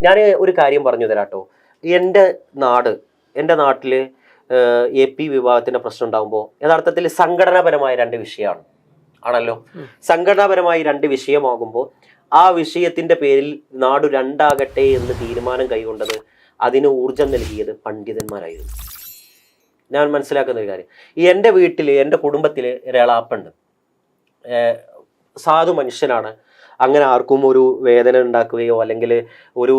ഞാൻ ഒരു കാര്യം പറഞ്ഞു തരാട്ടോ. എൻ്റെ നാട്ടിൽ AP വിഭാഗത്തിൻ്റെ പ്രശ്നം ഉണ്ടാകുമ്പോൾ യഥാർത്ഥത്തിൽ സംഘടനാപരമായ 2 വിഷയമാണ് ആണല്ലോ. സംഘടനാപരമായി 2 വിഷയമാകുമ്പോൾ ആ വിഷയത്തിൻ്റെ പേരിൽ നാട് രണ്ടാകട്ടെ എന്ന് തീരുമാനം കൈകൊണ്ടത്, അതിന് ഊർജം നൽകിയത് പണ്ഡിതന്മാരായിരുന്നു. ഞാൻ മനസ്സിലാക്കുന്ന ഒരു കാര്യം, എൻ്റെ വീട്ടിൽ എൻ്റെ കുടുംബത്തിൽ ഒരാളാപ്പുണ്ട്, സാധു മനുഷ്യനാണ്. അങ്ങനെ ആർക്കും ഒരു വേദന ഉണ്ടാക്കുകയോ അല്ലെങ്കിൽ ഒരു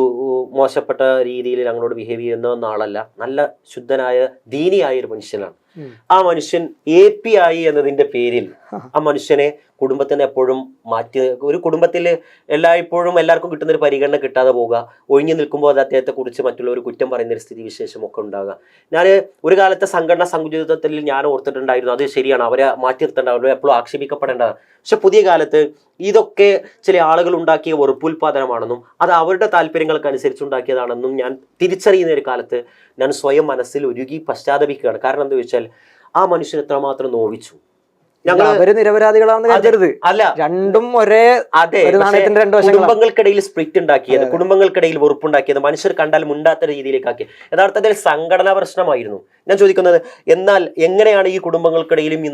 മോശപ്പെട്ട രീതിയിൽ ഞങ്ങളോട് ബിഹേവ് ചെയ്യുന്ന ആളല്ല. നല്ല ശുദ്ധനായ ദീനിയായ ഒരു മനുഷ്യനാണ്. ആ മനുഷ്യൻ AP ആയി എന്നതിൻ്റെ പേരിൽ ആ മനുഷ്യനെ കുടുംബത്തിന് എപ്പോഴും മാറ്റി, ഒരു കുടുംബത്തിൽ എല്ലായ്പ്പോഴും എല്ലാവർക്കും കിട്ടുന്ന ഒരു പരിഗണന കിട്ടാതെ പോവുക, ഒഴിഞ്ഞു നിൽക്കുമ്പോൾ അത് അദ്ദേഹത്തെ കുറിച്ച് മറ്റുള്ളവർ കുറ്റം പറയുന്ന ഒരു സ്ഥിതി വിശേഷമൊക്കെ ഉണ്ടാകുക. ഞാൻ ഒരു കാലത്തെ സംഘടനാ സങ്കുചിതത്തിൽ ഞാൻ ഓർത്തിട്ടുണ്ടായിരുന്നു, അത് ശരിയാണ്, അവരെ മാറ്റി നിർത്തേണ്ടവരും എപ്പോഴും ആക്ഷേപിക്കപ്പെടേണ്ടതാണ്. പക്ഷെ പുതിയ കാലത്ത് ഇതൊക്കെ ചില ആളുകൾ ഉണ്ടാക്കിയ വെറുപ്പുൽപാദനമാണെന്നും അത് അവരുടെ താല്പര്യങ്ങൾക്ക് അനുസരിച്ചുണ്ടാക്കിയതാണെന്നും ഞാൻ തിരിച്ചറിയുന്ന ഒരു കാലത്ത് ഞാൻ സ്വയം മനസ്സിൽ ഉരുകി പശ്ചാത്തപിക്കുകയാണ്. കാരണം എന്താ ചോദിച്ചാൽ, ആ മനുഷ്യൻ എത്രമാത്രം നോവിച്ചു. അവര് നിരപരാധികളാണെന്ന് കരുതരുത്. അല്ല, രണ്ടും ഒരേ കുടുംബങ്ങൾക്കിടയിൽ സ്പ്ലിറ്റ് ഉണ്ടാക്കിയത്, കുടുംബങ്ങൾക്കിടയിൽ വെറുപ്പുണ്ടാക്കിയത്, മനുഷ്യർ കണ്ടാൽ മുണ്ടാത്ത രീതിയിലേക്കാക്കിയത് യഥാർത്ഥത്തിൽ സംഘടനാ പ്രശ്നമായിരുന്നു. ഞാൻ ചോദിക്കുന്നത്, എന്നാൽ എങ്ങനെയാണ് ഈ കുടുംബങ്ങൾക്കിടയിലും ഈ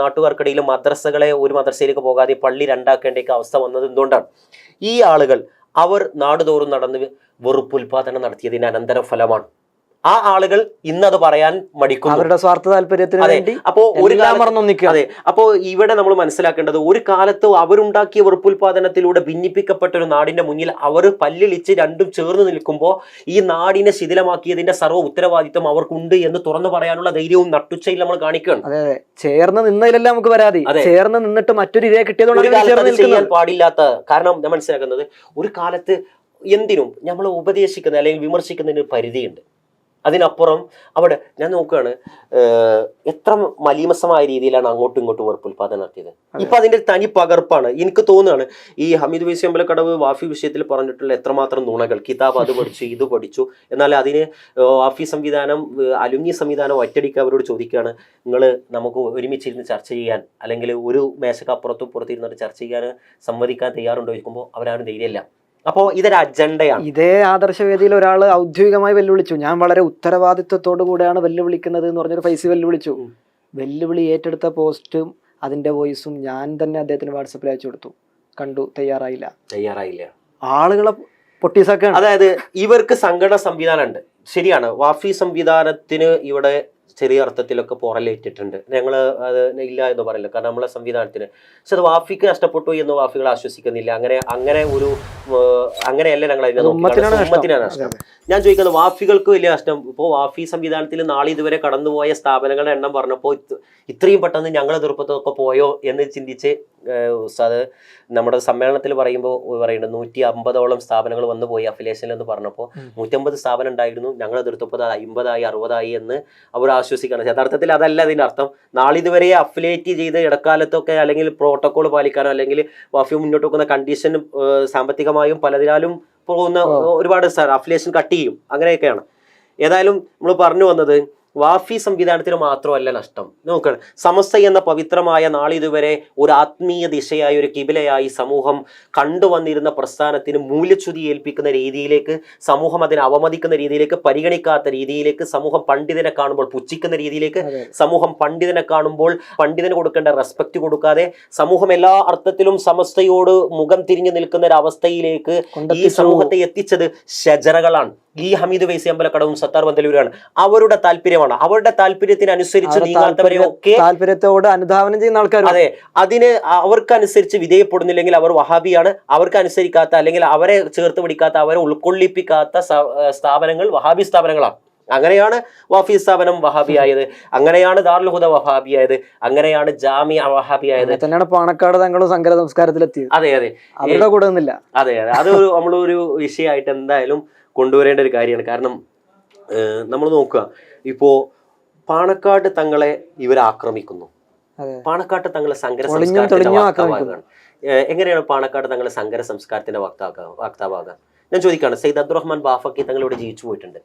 നാട്ടുകാർക്കിടയിലും മദ്രസകളെ ഒരു മദ്രസയിലേക്ക് പോകാതെ പള്ളി രണ്ടാക്കേണ്ട അവസ്ഥ വന്നത്? എന്തുകൊണ്ടാണ്? ഈ ആളുകൾ അവർ നാടുതോറും നടന്ന് വെറുപ്പുൽപാദനം നടത്തിയതിന് അനന്തര ഫലമാണ്. ആ ആളുകൾ ഇന്നത് പറയാൻ മടിക്കുന്നു, അവരുടെ സ്വാർത്ഥ താല്പര്യത്തിന് വേണ്ടി. അപ്പോ ഇവിടെ നമ്മൾ മനസ്സിലാക്കേണ്ടത്, ഒരു കാലത്ത് അവരുണ്ടാക്കിയ വെറുപ്പുൽപാദനത്തിലൂടെ ഭിന്നിപ്പിക്കപ്പെട്ട ഒരു നാടിന്റെ മുന്നിൽ അവർ പല്ലിളിച്ച് രണ്ടും ചേർന്ന് നിൽക്കുമ്പോൾ ഈ നാടിനെ ശിഥിലമാക്കിയതിന്റെ സർവ്വ ഉത്തരവാദിത്വം അവർക്കുണ്ട് എന്ന് തുറന്നു പറയാനുള്ള ധൈര്യവും നട്ടുച്ചയിൽ നമ്മൾ കാണിക്കുകയാണ്. അതെ, ചേർന്ന് നിന്നതിലല്ല നമുക്ക് പരാതി, ചേർന്ന് നിന്നിട്ട് മറ്റൊരു ഇരയെ കിട്ടിയതുകൊണ്ട് ചെയ്യാൻ പാടില്ലാത്ത കാരണം ഞാൻ മനസ്സിലാക്കുന്നത്, ഒരു കാലത്ത് എന്തിനും നമ്മൾ ഉപദേശിക്കുന്ന അല്ലെങ്കിൽ വിമർശിക്കുന്നതിന് പരിധിയുണ്ട്. അതിനപ്പുറം അവിടെ ഞാൻ നോക്കുകയാണ്, എത്ര മലീമസമായ രീതിയിലാണ് അങ്ങോട്ടും ഇങ്ങോട്ടും വെറുപ്പുൽപാദനം നടത്തിയത്. ഇപ്പൊ അതിന്റെ തനി പകർപ്പാണ്. എനിക്ക് തോന്നുകയാണ് ഈ ഹമീദ് വൈസി അമ്പലക്കടവ് വാഫി വിഷയത്തിൽ പറഞ്ഞിട്ടുള്ള എത്രമാത്രം നുണകൾ, കിതാബ് അത് പഠിച്ചു ഇത് പഠിച്ചു, എന്നാൽ അതിന് വാഫി സംവിധാനം അലുമിനി സംവിധാനം ഒറ്റടിക്ക് അവരോട് ചോദിക്കുകയാണ്, നിങ്ങൾ നമുക്ക് ഒരുമിച്ചിരുന്ന് ചർച്ച ചെയ്യാൻ അല്ലെങ്കിൽ ഒരു മേശക്കപ്പുറത്തും പുറത്തിരുന്നിട്ട് ചർച്ച ചെയ്യാൻ സമ്മതിക്കാൻ തയ്യാറുണ്ടോ ചോദിക്കുമ്പോൾ അവരാരും ധൈര്യമില്ല. അപ്പോൾ ഇതൊരു അജണ്ടയാണ്. ഇതേ ആദർശവേദിയിൽ ഒരാൾ ഔദ്യോഗികമായി വെല്ലുവിളിച്ചു, ഞാൻ വളരെ ഉത്തരവാദിത്വത്തോടു കൂടെയാണ് വെല്ലുവിളിക്കുന്നത് എന്ന് പറഞ്ഞൊരു ഫൈസി വെല്ലുവിളിച്ചു. വെല്ലുവിളി ഏറ്റെടുത്ത പോസ്റ്റും അതിന്റെ വോയിസും ഞാൻ തന്നെ അദ്ദേഹത്തിന് വാട്സപ്പിൽ അയച്ചു കൊടുത്തു. കണ്ടു, തയ്യാറായില്ല. ആളുകളെ പൊട്ടീസാക്കാണ്. അതായത് ഇവർക്ക് സംഘടന സംവിധാനം ഉണ്ട്, ശരിയാണ്. വാഫി സംവിധാനത്തിന് ഇവിടെ ചെറിയ അർത്ഥത്തിലൊക്കെ പോറലേറ്റിട്ടുണ്ട്. ഞങ്ങൾ അത് ഇല്ല എന്ന് പറയില്ല, കാരണം നമ്മളെ സംവിധാനത്തിന്. പക്ഷെ അത് വാഫിക്ക് നഷ്ടപ്പെട്ടു എന്ന് വാഫികൾ ആശ്വസിക്കുന്നില്ല. അങ്ങനെയല്ല ഞങ്ങൾ അതിനെ ഉമ്മത്തിനാണ് നഷ്ടം. ഞാൻ ചോദിക്കുന്നത്, വാഫികൾക്ക് വലിയ നഷ്ടം. ഇപ്പോൾ വാഫി സംവിധാനത്തിൽ നാളെ ഇതുവരെ കടന്നുപോയ സ്ഥാപനങ്ങളുടെ എണ്ണം പറഞ്ഞപ്പോൾ ഇത്രയും പെട്ടെന്ന് ഞങ്ങളെ ചെറുപ്പത്തൊക്കെ പോയോ എന്ന് ചിന്തിച്ച് ഉസ്താദ് നമ്മുടെ സമ്മേളനത്തിൽ പറയുന്നുണ്ട് 150ഓളം സ്ഥാപനങ്ങൾ വന്നു പോയി അഫിലിയേഷൻ എന്ന് പറഞ്ഞപ്പോൾ 150 സ്ഥാപനം ഉണ്ടായിരുന്നു, ഞങ്ങൾ എതിർത്തപ്പോൾ 50ആയി 60ആയി എന്ന് അവർ ആശ്വസിക്കണം. യഥാർത്ഥത്തിൽ അതല്ല അതിൻ്റെ അർത്ഥം. നാളിതുവരെ അഫിലിയേറ്റ് ചെയ്ത് ഇടക്കാലത്തൊക്കെ അല്ലെങ്കിൽ പ്രോട്ടോകോൾ പാലിക്കാനോ അല്ലെങ്കിൽ വാഫി മുന്നോട്ട് വെക്കുന്ന കണ്ടീഷൻ സാമ്പത്തികമായും പലതിനാലും പോകുന്ന ഒരുപാട് അഫിലിയേഷൻ കട്ട് ചെയ്യും, അങ്ങനെയൊക്കെയാണ്. ഏതായാലും നമ്മൾ പറഞ്ഞു വന്നത്, വാഫി സംവിധാനത്തിന് മാത്രമല്ല നഷ്ടം. നോക്കണം, സമസ്ത എന്ന പവിത്രമായ നാളിതുവരെ ഒരു ആത്മീയ ദിശയായി, ഒരു കിബിലയായി സമൂഹം കണ്ടുവന്നിരുന്ന പ്രസ്ഥാനത്തിന് മൂല്യച്യുതി ഏൽപ്പിക്കുന്ന രീതിയിലേക്ക്, സമൂഹം അതിനെ അവമതിക്കുന്ന രീതിയിലേക്ക്, പരിഗണിക്കാത്ത രീതിയിലേക്ക്, സമൂഹം പണ്ഡിതനെ കാണുമ്പോൾ പുച്ഛിക്കുന്ന രീതിയിലേക്ക്, സമൂഹം പണ്ഡിതനെ കാണുമ്പോൾ പണ്ഡിതന് കൊടുക്കേണ്ട റെസ്പെക്ട് കൊടുക്കാതെ, സമൂഹം എല്ലാ അർത്ഥത്തിലും സമസ്തയോട് മുഖം തിരിഞ്ഞു നിൽക്കുന്ന ഒരു അവസ്ഥയിലേക്ക് ഈ സമൂഹത്തെ എത്തിച്ചത് ഷജറകളാണ്. ഈ ഹമീദ് വൈസി അമ്പലക്കടവും സത്താർ ബന്ദലൂരാണ്. അവരുടെ താല്പര്യമാണ്, അവരുടെ താല്പര്യത്തിനനുസരിച്ച് നീങ്ങാത്തവരെയൊക്കെ താല്പര്യത്തോട് അനുധാവനം ചെയ്യുന്ന ആൾക്കാർ, അതെ, അതിന് അവർക്കനുസരിച്ച് വിധേയപ്പെടുന്നില്ലെങ്കിൽ അവർ വഹാബിയാണ്. അവർക്ക് അനുസരിക്കാത്ത അല്ലെങ്കിൽ അവരെ ചേർത്ത് പിടിക്കാത്ത, അവരെ ഉൾക്കൊള്ളിപ്പിക്കാത്ത സ്ഥാപനങ്ങൾ വഹാബി സ്ഥാപനങ്ങളാണ്. അങ്ങനെയാണ് വാഫി സ്ഥാപനം വഹാബിയായത്, അങ്ങനെയാണ് ദാറുൽ ഹുദ വഹാബിയായത്, അങ്ങനെയാണ് ജാമിയ വഹാബിയായത്. തന്നെയാണ് പാണക്കാട് തങ്ങളും സങ്കര സംസ്കാരത്തിലെത്തിയത്. അതെ, അവരുടെ കൂടെ ഒന്നുമില്ല. അതെ, അത് നമ്മളൊരു വിഷയമായിട്ട് എന്തായാലും കൊണ്ടുവരേണ്ട ഒരു കാര്യമാണ്. കാരണം നമ്മൾ നോക്കുക, ഇപ്പോ പാണക്കാട് തങ്ങളെ ഇവർ ആക്രമിക്കുന്നു. പാണക്കാട്ട് തങ്ങളെ സങ്കര സംസ്കാരത്തിന്റെ വക്താവാകാണ്. എങ്ങനെയാണ് പാണക്കാട് തങ്ങളെ സങ്കര സംസ്കാരത്തിന്റെ വക്താവാകാൻ? ഞാൻ ചോദിക്കുകയാണ്, സയ്യിദ് അബ്ദുറഹ്മാൻ ബാഫക്കി തങ്ങൾ ഇവിടെ ജീവിച്ചു പോയിട്ടുണ്ട്.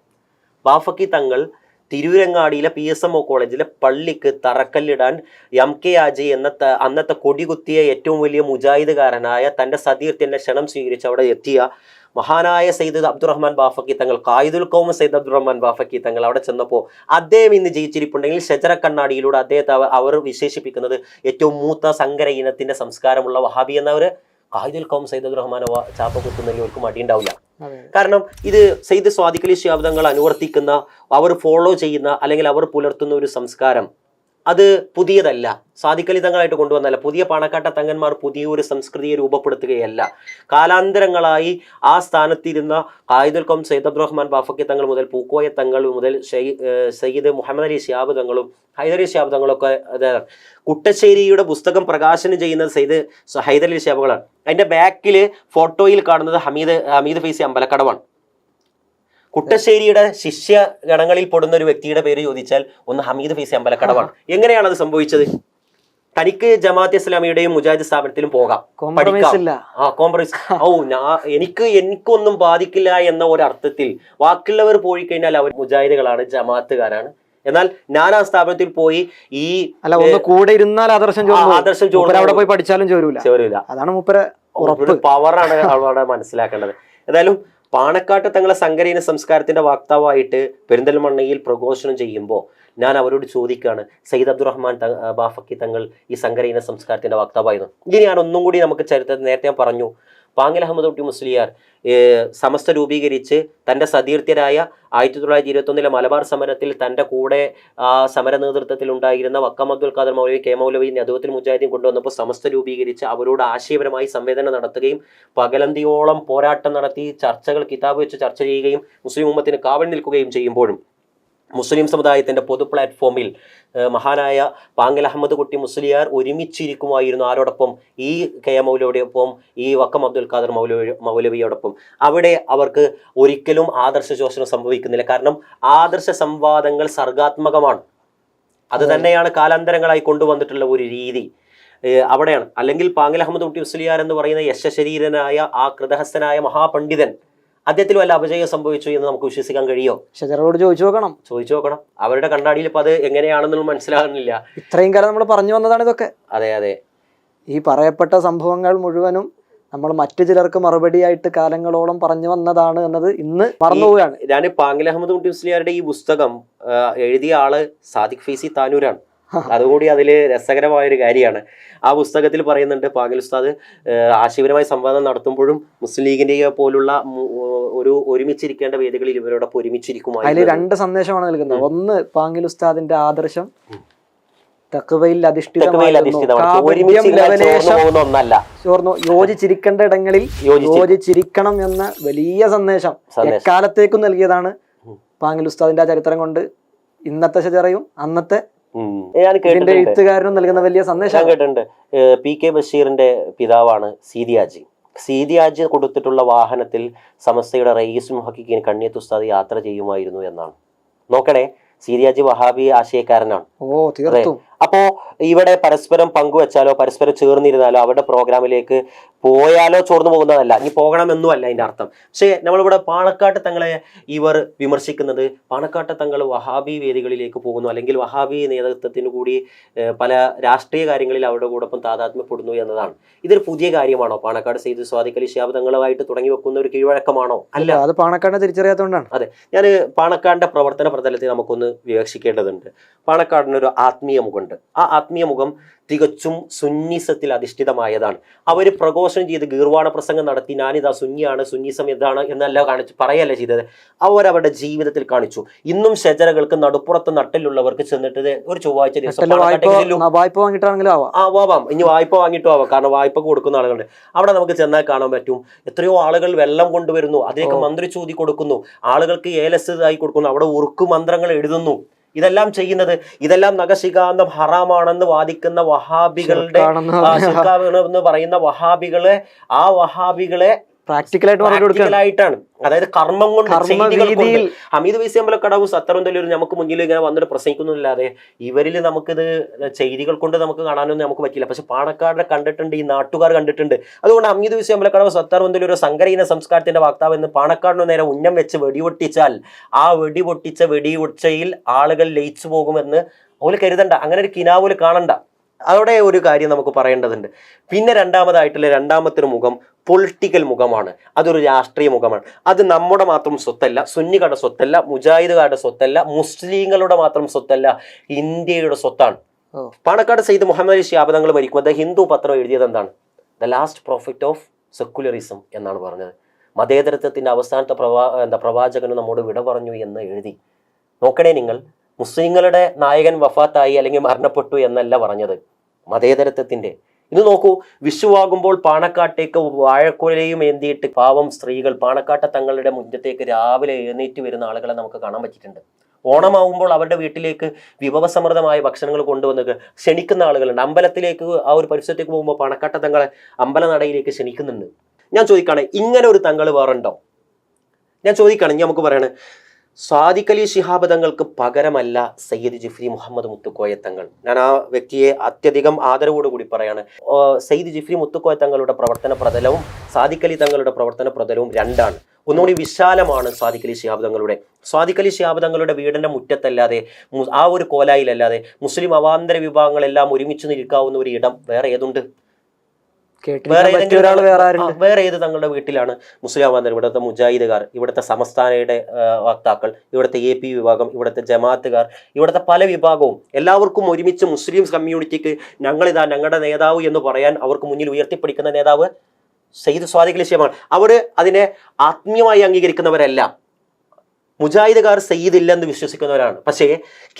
ബാഫക്കി തങ്ങൾ തിരൂരങ്ങാടിയിലെ PSMO കോളേജിലെ പള്ളിക്ക് തറക്കല്ലിടാൻ MK ആജി എന്ന അന്നത്തെ കൊടികുത്തിയ ഏറ്റവും വലിയ മുജാഹിദുകാരനായ തൻ്റെ സതീർത്ഥ്യന്റെ ക്ഷണം സ്വീകരിച്ച് അവിടെ എത്തിയ മഹാനായ സയ്യിദ് അബ്ദുറഹ്മാൻ ബാഫക്കി തങ്ങൾ, ഖായിദുൽ ഖൗം സയ്യിദ് അബ്ദുറഹ്മാൻ ബാഫക്കി തങ്ങൾ അവിടെ ചെന്നപ്പോൾ അദ്ദേഹം ഇന്ന് ജീവിച്ചിരിപ്പുണ്ടെങ്കിൽ ഷജറ കണ്ണാടിയിലൂടെ അദ്ദേഹത്തെ അവർ വിശേഷിപ്പിക്കുന്നത് ഏറ്റവും മൂത്ത സങ്കര ഇനത്തിന്റെ സംസ്കാരമുള്ള വഹാബി എന്നവർ. ഖായിദുൽ ഖൗം സയ്യിദ് അബ്ദുറഹ്മാൻ ചാപ്പ കുത്തുന്നതിൽ അവർക്ക് മടിയുണ്ടാവില്ല. കാരണം ഇത് സയ്യിദ് സ്വാദിഖ് അലി ശിഹാബ് തങ്ങൾ അനുവർത്തിക്കുന്ന, അവർ ഫോളോ ചെയ്യുന്ന അല്ലെങ്കിൽ അവർ പുലർത്തുന്ന ഒരു സംസ്കാരം അത് പുതിയതല്ല, സ്വാദിഖ് അലി തങ്ങളായിട്ട് കൊണ്ടുവന്നല്ല. പുതിയ പാണക്കാട്ട തങ്ങന്മാർ പുതിയൊരു സംസ്കൃതിയെ രൂപപ്പെടുത്തുകയല്ല. കാലാന്തരങ്ങളായി ആ സ്ഥാനത്തിരുന്ന ഖായിദുൽ ഖൗം സയ്യിദ് അബ്ദുറഹ്മാൻ ബാഫക്കി തങ്ങൾ മുതൽ പൂക്കോയ തങ്ങൾ മുതൽ സയ്യിദ് മുഹമ്മദ് അലി ശിഹാബ് തങ്ങളും ഹൈദർ അലി ശിഹാബ് തങ്ങളൊക്കെ കുട്ടശ്ശേരിയുടെ പുസ്തകം പ്രകാശനം ചെയ്യുന്നത് സയ്യിദ് ഹൈദർ അലി ശിഹാബുകളാണ്. അതിന്റെ ബാക്കിൽ ഫോട്ടോയിൽ കാണുന്നത് ഹമീദ് ഫൈസി അമ്പലക്കടവാണ്. കുട്ടശ്ശേരിയുടെ ശിഷ്യ ഗണങ്ങളിൽ പെടുന്ന ഒരു വ്യക്തിയുടെ പേര് ചോദിച്ചാൽ ഒന്ന് ഹമീദ് ഫൈസി അമ്പലക്കടവാണ്. എങ്ങനെയാണ് അത് സംഭവിച്ചത്? തനിക്ക് ജമാഅത്ത് ഇസ്ലാമിയുടെയും മുജാഹിദ് സ്ഥാപനത്തിലും പോകാം, പഠിക്കാം, കോംപ്രമൈസ്. എനിക്കൊന്നും ബാധിക്കില്ല എന്ന ഒരർത്ഥത്തിൽ ബാക്കിയുള്ളവർ പോയി കഴിഞ്ഞാൽ അവർ മുജാഹിദുകളാണ്, ജമാഅത്തുകാരാണ്. എന്നാൽ ഞാൻ ആ സ്ഥാപനത്തിൽ പോയി ഈ കൂടെ ഇരുന്നാൽ ആദർശം അവിടെ പോയി പഠിച്ചാലും ചോരൂല. അതാണ് മൂപ്പരെ പവറാണ് അവിടെ മനസ്സിലാക്കേണ്ടത്. ഏതായാലും പാണക്കാട്ട് തങ്ങളെ സങ്കരീന സംസ്കാരത്തിന്റെ വക്താവായിട്ട് പെരിന്തൽമണ്ണയിൽ പ്രഘോഷണം ചെയ്യുമ്പോൾ ഞാൻ അവരോട് ചോദിക്കുകയാണ്, സയ്യിദ് അബ്ദുറഹ്മാൻ ബാഫക്കി തങ്ങൾ ഈ സങ്കരീന സംസ്കാരത്തിന്റെ വക്താവായിരുന്നു. ഇനി ഞാൻ ഒന്നും കൂടി നമുക്ക് ചരിത്രത്തിൽ നേരത്തെ ഞാൻ പറഞ്ഞു, പാങ്ങിൽ അഹമ്മദ് കുട്ടി മുസ്ലിയാർ സമസ്ത രൂപീകരിച്ച് തൻ്റെ സതീർത്ഥ്യരായ 1921 മലബാർ സമരത്തിൽ തൻ്റെ കൂടെ സമര നേതൃത്വത്തിൽ ഉണ്ടായിരുന്ന വക്കം അബ്ദുൽ ഖാദർ മൗലവി, കെ മൗലവി, നദുവത്തുൽ മുജാഹിദീൻ കൊണ്ടുവന്നപ്പോൾ സമസ്ത രൂപീകരിച്ച് അവരോട് ആശയപരമായി സംവേദന നടത്തുകയും പകലന്തിയോളം പോരാട്ടം നടത്തി ചർച്ചകൾ കിതാബ് വെച്ച് ചർച്ച ചെയ്യുകയും മുസ്ലിം ഉമ്മത്തിന് കാവൽ നിൽക്കുകയും ചെയ്യുമ്പോഴും മുസ്ലിം സമുദായത്തിൻ്റെ പൊതു പ്ലാറ്റ്ഫോമിൽ മഹാനായ പാങ്ങിൽ അഹമ്മദ് കുട്ടി മുസ്ലിയാർ ഒരുമിച്ചിരിക്കുമായിരുന്നു. ആരോടൊപ്പം? ഈ കെ മൗലവിയോടൊപ്പം, ഈ വക്കം അബ്ദുൽ ഖാദർ മൗലവിയോടൊപ്പം. അവിടെ അവർക്ക് ഒരിക്കലും ആദർശ ശോഷണം സംഭവിക്കുന്നില്ല. കാരണം ആദർശ സംവാദങ്ങൾ സർഗാത്മകമാണ്. അത് തന്നെയാണ് കാലാന്തരങ്ങളായി കൊണ്ടുവന്നിട്ടുള്ള ഒരു രീതി. അവിടെയാണ്. അല്ലെങ്കിൽ പാങ്ങിൽ അഹമ്മദ് കുട്ടി മുസ്ലിയാർ എന്ന് പറയുന്ന യശശരീരനായ ആ കൃതഹസ്ഥനായ മഹാപണ്ഡിതൻ, അദ്ദേഹത്തിന് വല്ല അപജയം സംഭവിച്ചു എന്ന് നമുക്ക് വിശ്വസിക്കാൻ കഴിയോ? ഷജറോട് ചോദിച്ചു നോക്കണം. അവരുടെ കണ്ണാടിയിൽ ഇപ്പൊ അത് എങ്ങനെയാണെന്നുള്ള മനസ്സിലാകുന്നില്ല. ഇത്രയും കാലം നമ്മൾ പറഞ്ഞു വന്നതാണ് ഇതൊക്കെ. അതെ. ഈ പറയപ്പെട്ട സംഭവങ്ങൾ മുഴുവനും നമ്മൾ മറ്റു ചിലർക്ക് മറുപടിയായിട്ട് കാലങ്ങളോളം പറഞ്ഞു വന്നതാണ് എന്നത് ഇന്ന് മറന്നുപോവുകയാണ്. ഞാൻ പാങ്ങിൽ അഹമ്മദ് കുട്ടി മുസ്ലിയാരുടെ ഈ പുസ്തകം എഴുതിയ ആള് സാദിഖ് ഫൈസി താനൂരാണ്. അതുകൂടി അതിൽ രസകരമായൊരു കാര്യമാണ്. ആ പുസ്തകത്തിൽ പറയുന്നുണ്ട്, പാങ്ങിൽ ഉസ്താദ് ആശയപരമായ സംവാദം നടത്തുമ്പോഴും മുസ്ലിം ലീഗിന്റെ പോലുള്ള ഒരുമിച്ചിരിക്കേണ്ട വേദികളിൽ ഇവരോടൊപ്പം ഒരുമിച്ചിരിക്കുമായി. അതിൽ രണ്ട് സന്ദേശമാണ് നൽകുന്നത്. ഒന്ന്, പാങ്ങിൽ ഉസ്താദിന്റെ ആദർശം തഖ്വയിൽ യോജിച്ചിരിക്കേണ്ട ഇടങ്ങളിൽ യോജിച്ചിരിക്കണം എന്ന വലിയ സന്ദേശം എക്കാലത്തേക്കും നൽകിയതാണ് പാങ്ങിൽ ഉസ്താദിന്റെ ആ ചരിത്രം കൊണ്ട് ഇന്നത്തെ ഷജറയും അന്നത്തെ എഴുത്തുകാരനും നൽകുന്ന വലിയ സന്ദേശം കേട്ടിട്ടുണ്ട്. PK ബഷീറിന്റെ പിതാവാണ് സീതി ഹാജി കൊടുത്തിട്ടുള്ള വാഹനത്തിൽ സമസ്തയുടെ റയീസ് മുഹഖിഖീൻ കണ്ണിയത്ത് ഉസ്താദ് യാത്ര ചെയ്യുമായിരുന്നു എന്നാണ്. നോക്കണേ, സീതി ഹാജി വഹാബി ആശയക്കാരനാണ്. അപ്പോ ഇവിടെ പരസ്പരം പങ്കുവെച്ചാലോ പരസ്പരം ചേർന്നിരുന്നാലോ അവരുടെ പ്രോഗ്രാമിലേക്ക് പോയാലോ ചോർന്നു പോകുന്നതല്ല, ഇനി പോകണമെന്നും അല്ല അതിന്റെ അർത്ഥം. പക്ഷേ നമ്മളിവിടെ പാണക്കാട്ട് തങ്ങളെ ഇവർ വിമർശിക്കുന്നത് പാണക്കാട്ട് തങ്ങൾ വഹാബി വേദികളിലേക്ക് പോകുന്നു, അല്ലെങ്കിൽ വഹാബി നേതൃത്വത്തിന് കൂടി പല രാഷ്ട്രീയ കാര്യങ്ങളിൽ അവരുടെ കൂടൊപ്പം താതാത്മ്യപ്പെടുന്നു എന്നതാണ്. ഇതൊരു പുതിയ കാര്യമാണോ? പാണക്കാട് സയ്യിദ് സ്വാദിഖ് അലി ശിഹാബ് തങ്ങളുമായിട്ട് തുടങ്ങി വെക്കുന്ന ഒരു കീഴ്വഴക്കമാണോ? അല്ല, അത് പാണക്കാടിനെ തിരിച്ചറിയാത്തതുകൊണ്ടാണ്. അതെ, ഞാൻ പാണക്കാടിന്റെ പ്രവർത്തന പ്രതലത്തെ നമുക്കൊന്ന് വിവക്ഷിക്കേണ്ടതുണ്ട്. പാണക്കാടിനൊരു ആത്മീയ മുഖമുണ്ട്. ആ ആത്മീയ മുഖം തികച്ചും സുന്നിസത്തിൽ അധിഷ്ഠിതമായതാണ്. അവർ പ്രഘോഷണം ചെയ്ത് ഗീർവാണ പ്രസംഗം നടത്തി ഞാനിതാ സുന്നിയാണ്, സുന്നിസം ഇതാണ് എന്നല്ല പറയല്ല ചെയ്തത്, അവരവരുടെ ജീവിതത്തിൽ കാണിച്ചു. ഇന്നും ഷജറകൾക്ക് നടുപ്പുറത്ത് നട്ടിലുള്ളവർക്ക് ചെന്നിട്ട് ഒരു ചൊവ്വാഴ്ച ദിവസം വായ്പ വാങ്ങിയിട്ടാണെങ്കിലും ആവാം, ഇനി വായ്പ വാങ്ങിയിട്ടും ആവാം, കാരണം വായ്പ കൊടുക്കുന്ന ആളുകളുണ്ട്. അവിടെ നമുക്ക് ചെന്നാൽ കാണാൻ പറ്റും എത്രയോ ആളുകൾ വെള്ളം കൊണ്ടുവരുന്നു, അതിലേക്ക് മന്ത്രിച്ചൂതി കൊടുക്കുന്നു, ആളുകൾക്ക് ഏലസ് ആയി കൊടുക്കുന്നു, അവിടെ ഉറുക്കു മന്ത്രങ്ങൾ എഴുതുന്നു. ഇതെല്ലാം ചെയ്യുന്നത്, ഇതെല്ലാം നഖശികാന്തം ഹറാമാണെന്ന് വാദിക്കുന്ന വഹാബികളുടെ എന്ന് പറയുന്ന വഹാബികളെ പ്രാക്ടിക്കലായിട്ട് പറഞ്ഞു കൊടുക്കുക. പ്രാക്ടിക്കലായിട്ടാണ്, അതായത് കർമ്മം കൊണ്ട്, ചെയ്തികൾ കൊണ്ട്. ഹമീദ് വൈസി അമ്പലക്കടവും സത്തറും തല്ലൂരും നമുക്ക് മുന്നിൽ ഇങ്ങനെ വന്നിട്ട് പ്രസംഗിക്കുന്നില്ലാതെ ഇവരിൽ നമുക്കിത് ചെയ്തികൾ കൊണ്ട് നമുക്ക് കാണാനൊന്നും നമുക്ക് പറ്റില്ല. പക്ഷെ പാണക്കാടിനെ കണ്ടിട്ടുണ്ട്, ഈ നാട്ടുകാർ കണ്ടിട്ടുണ്ട്. അതുകൊണ്ട് ഹമീദ് വൈസി അമ്പലക്കടവ് സത്തറും തല്ലൂർ ഒരു സങ്കരഹീന സംസ്കാരത്തിന്റെ വക്താവ് എന്ന് പാണക്കാടിന് നേരെ ഉന്നം വെച്ച് വെടിപൊട്ടിച്ചാൽ ആ വെടിപൊട്ടിച്ച വെടിയൊച്ചയിൽ ആളുകൾ ലയിച്ചു പോകുമെന്ന് ഓല് കരുതണ്ട, അങ്ങനെ ഒരു കിനാവൂല് കാണണ്ട. അവിടെ ഒരു കാര്യം നമുക്ക് പറയേണ്ടതുണ്ട്. പിന്നെ രണ്ടാമത്തെ ഒരു മുഖം പൊളിറ്റിക്കൽ മുഖമാണ്. അതൊരു രാഷ്ട്രീയ മുഖമാണ്. അത് നമ്മുടെ മാത്രം സ്വത്തല്ല, സുന്നികളുടെ സ്വത്തല്ല, മുജാഹിദുകാരുടെ സ്വത്തല്ല, മുസ്ലിങ്ങളുടെ മാത്രം സ്വത്തല്ല, ഇന്ത്യയുടെ സ്വത്താണ്. പാണക്കാട് സയ്യിദ് മുഹമ്മദ് അലി ശിഹാബ് തങ്ങൾ മരിക്കുമ്പോൾ ഹിന്ദു പത്രം എഴുതിയത് എന്താണ്? The last profit of secularism എന്നാണ് പറഞ്ഞത്. മതേതരത്വത്തിന്റെ അവസാനത്തെ പ്രവാചകന് നമ്മോട് വിട പറഞ്ഞു എന്ന് എഴുതി. നോക്കണേ നിങ്ങൾ, മുസ്ലിങ്ങളുടെ നായകൻ വഫാത്തായി അല്ലെങ്കിൽ മരണപ്പെട്ടു എന്നല്ല പറഞ്ഞത്, മതേതരത്വത്തിന്റെ. ഇത് നോക്കൂ, വിഷുവാകുമ്പോൾ പാണക്കാട്ടേക്ക് വാഴക്കുലയും ഏന്തിയിട്ട് പാവം സ്ത്രീകൾ പാണക്കാട്ടെ തങ്ങളുടെ മുറ്റത്തേക്ക് രാവിലെ എഴുന്നേറ്റ് വരുന്ന ആളുകളെ നമുക്ക് കാണാൻ പറ്റിയിട്ടുണ്ട്. ഓണമാവുമ്പോൾ അവരുടെ വീട്ടിലേക്ക് വിഭവസമൃദ്ധമായ ഭക്ഷണങ്ങൾ കൊണ്ടുവന്ന് ക്ഷണിക്കുന്ന ആളുകളുണ്ട്. അമ്പലത്തിലേക്ക് ആ ഒരു പരിസരത്തേക്ക് പോകുമ്പോൾ പാണക്കാട്ടെ തങ്ങളെ അമ്പലനടയിലേക്ക് ക്ഷണിക്കുന്നുണ്ട്. ഞാൻ ചോദിക്കുകയാണ്, ഇങ്ങനെ ഒരു തങ്ങൾ വേറുണ്ടോ? ഞാൻ ചോദിക്കുകയാണ്, ഇനി നമുക്ക് പറയണേ, സാദിഖ് അലി ശിഹാബ് തങ്ങൾക്ക് പകരമല്ല സയ്യിദ് ജിഫ്രി മുഹമ്മദ് മുത്തുക്കോയ തങ്ങൾ. ഞാൻ ആ വ്യക്തിയെ അത്യധികം ആദരവോടുകൂടി പറയാണ്. സയ്യിദ് ജിഫ്രി മുത്തുക്കോയ തങ്ങളുടെ പ്രവർത്തന പ്രതലവും സാദിഖ് അലി തങ്ങളുടെ പ്രവർത്തന പ്രതലവും രണ്ടാണ്. ഒന്നുകൂടി വിശാലമാണ് സാദിഖ് അലി ശിഹാബ് തങ്ങളുടെ. സാദിഖ് അലി ശിഹാബ് തങ്ങളുടെ വീടിന്റെ മുറ്റത്തല്ലാതെ, ആ ഒരു കോലായിലല്ലാതെ മുസ്ലിം അവാന്തര വിഭാഗങ്ങളെല്ലാം ഒരുമിച്ച് നിൽക്കാവുന്ന ഒരു ഇടം വേറെ ഏതുണ്ട്? വേറെ ഏത് തങ്ങളുടെ വീട്ടിലാണ് മുസ്ലിം അവാന്തരം? ഇവിടുത്തെ മുജാഹിദുകാർ, ഇവിടുത്തെ സമസ്ഥാനയുടെ വക്താക്കൾ, ഇവിടുത്തെ AP വിഭാഗം, ഇവിടുത്തെ ജമാഅത്തുകാർ, ഇവിടുത്തെ പല വിഭാഗവും എല്ലാവർക്കും ഒരുമിച്ച് മുസ്ലിം കമ്മ്യൂണിറ്റിക്ക് ഞങ്ങളിതാ ഞങ്ങളുടെ നേതാവ് എന്ന് പറയാൻ അവർക്ക് മുന്നിൽ ഉയർത്തിപ്പിടിക്കുന്ന നേതാവ് സയ്യിദ് സാദിഖ് അലി ശിഹാബ്. അവർ അതിനെ ആത്മീയമായി അംഗീകരിക്കുന്നവരല്ല. മുജാഹിദുകാർ സയ്യിദ് ഇല്ലെന്ന് വിശ്വസിക്കുന്നവരാണ്. പക്ഷേ